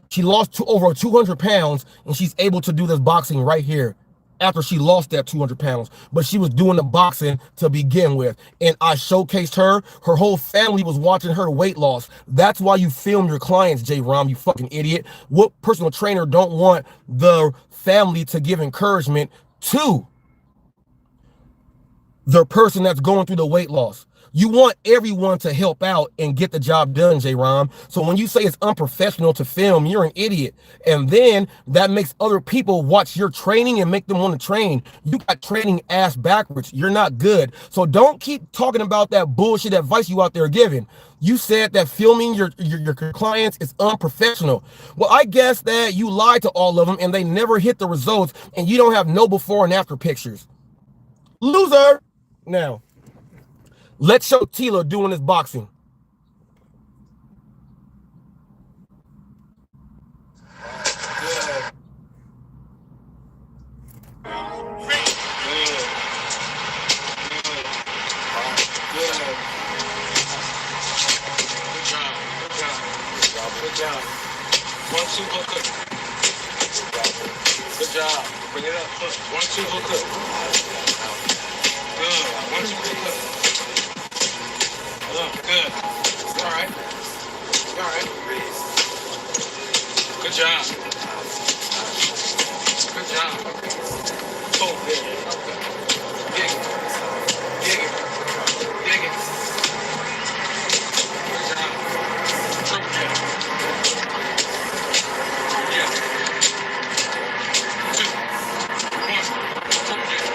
She lost over 200 pounds, and she's able to do this boxing right here after she lost that 200 pounds. But she was doing the boxing to begin with, and I showcased her. Her whole family was watching her weight loss. That's why you film your clients, J-Rom, you fucking idiot. What personal trainer don't want the family to give encouragement to the person that's going through the weight loss? You want everyone to help out and get the job done, J-Rom. So when you say it's unprofessional to film, you're an idiot. And then that makes other people watch your training and make them want to train. You got training ass backwards. You're not good. So don't keep talking about that bullshit advice you out there giving. You said that filming your clients is unprofessional. Well, I guess that you lied to all of them and they never hit the results, and you don't have no before and after pictures. Loser. Now, let's show Tila doing this boxing. Good job. 1, 2, hook up. Good job. Bring it up. 1, 2, hook up. Good. 1, 2, hook up. Good. All right. All right. Good job. Good job. Oh, dig it. Dig it. Dig it. Dig it. Good job. Triple jab. Yeah. 2, 1. Triple jab.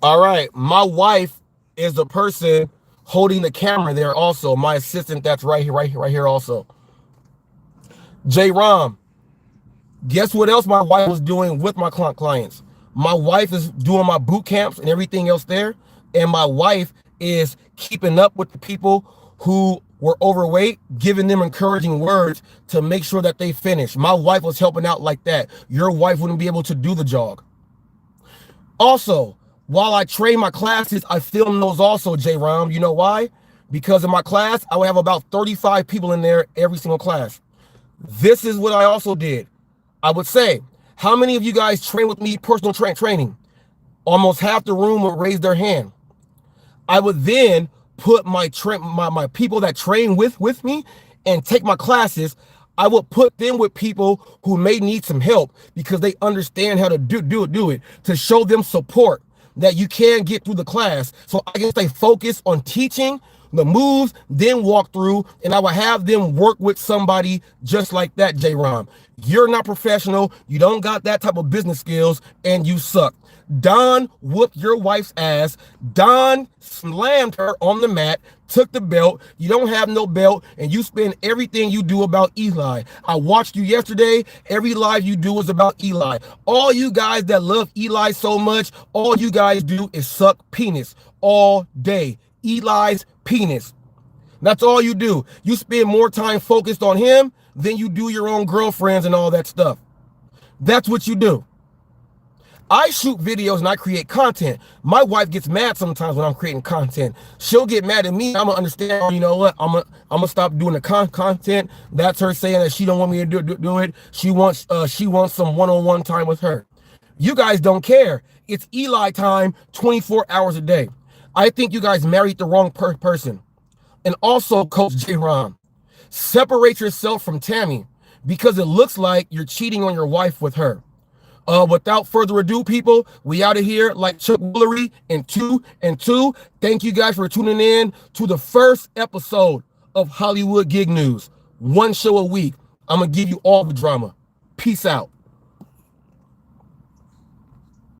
All right, my wife is the person holding the camera there also. My assistant that's right here also. J-Rom, guess what else my wife was doing with my clients? My wife is doing my boot camps and everything else there. And my wife is keeping up with the people who were overweight, giving them encouraging words to make sure that they finish. My wife was helping out like that. Your wife wouldn't be able to do the jog. Also, while I train my classes, I film those also, J-Rom. You know why? Because in my class, I would have about 35 people in there every single class. This is what I also did. I would say, how many of you guys train with me personal training? Almost half the room would raise their hand. I would then put my people that train with me and take my classes. I would put them with people who may need some help because they understand how to do it, to show them support that you can get through the class. So I can stay focused on teaching the moves, then walk through, and I will have them work with somebody just like that, J-Rom. You're not professional, you don't got that type of business skills, and you suck. Don whooped your wife's ass. Don slammed her on the mat, took the belt. You don't have no belt, and you spend everything you do about Eli. I watched you yesterday. Every live you do is about Eli. All you guys that love Eli so much, all you guys do is suck penis all day. Eli's penis. That's all you do. You spend more time focused on him than you do your own girlfriends and all that stuff. That's what you do. I shoot videos and I create content. My wife gets mad sometimes when I'm creating content. She'll get mad at me. I'm gonna understand, oh, you know what? I'm gonna stop doing the content. That's her saying that she don't want me to do it. She wants some one-on-one time with her. You guys don't care. It's Eli time 24 hours a day. I think you guys married the wrong person. And also, Coach J-Ron, separate yourself from Tammy because it looks like you're cheating on your wife with her. Without further ado, people, we out of here like Chuck Woolery in 2 and 2. Thank you guys for tuning in to the first episode of Hollywood Gig News. One show a week. I'm going to give you all the drama. Peace out.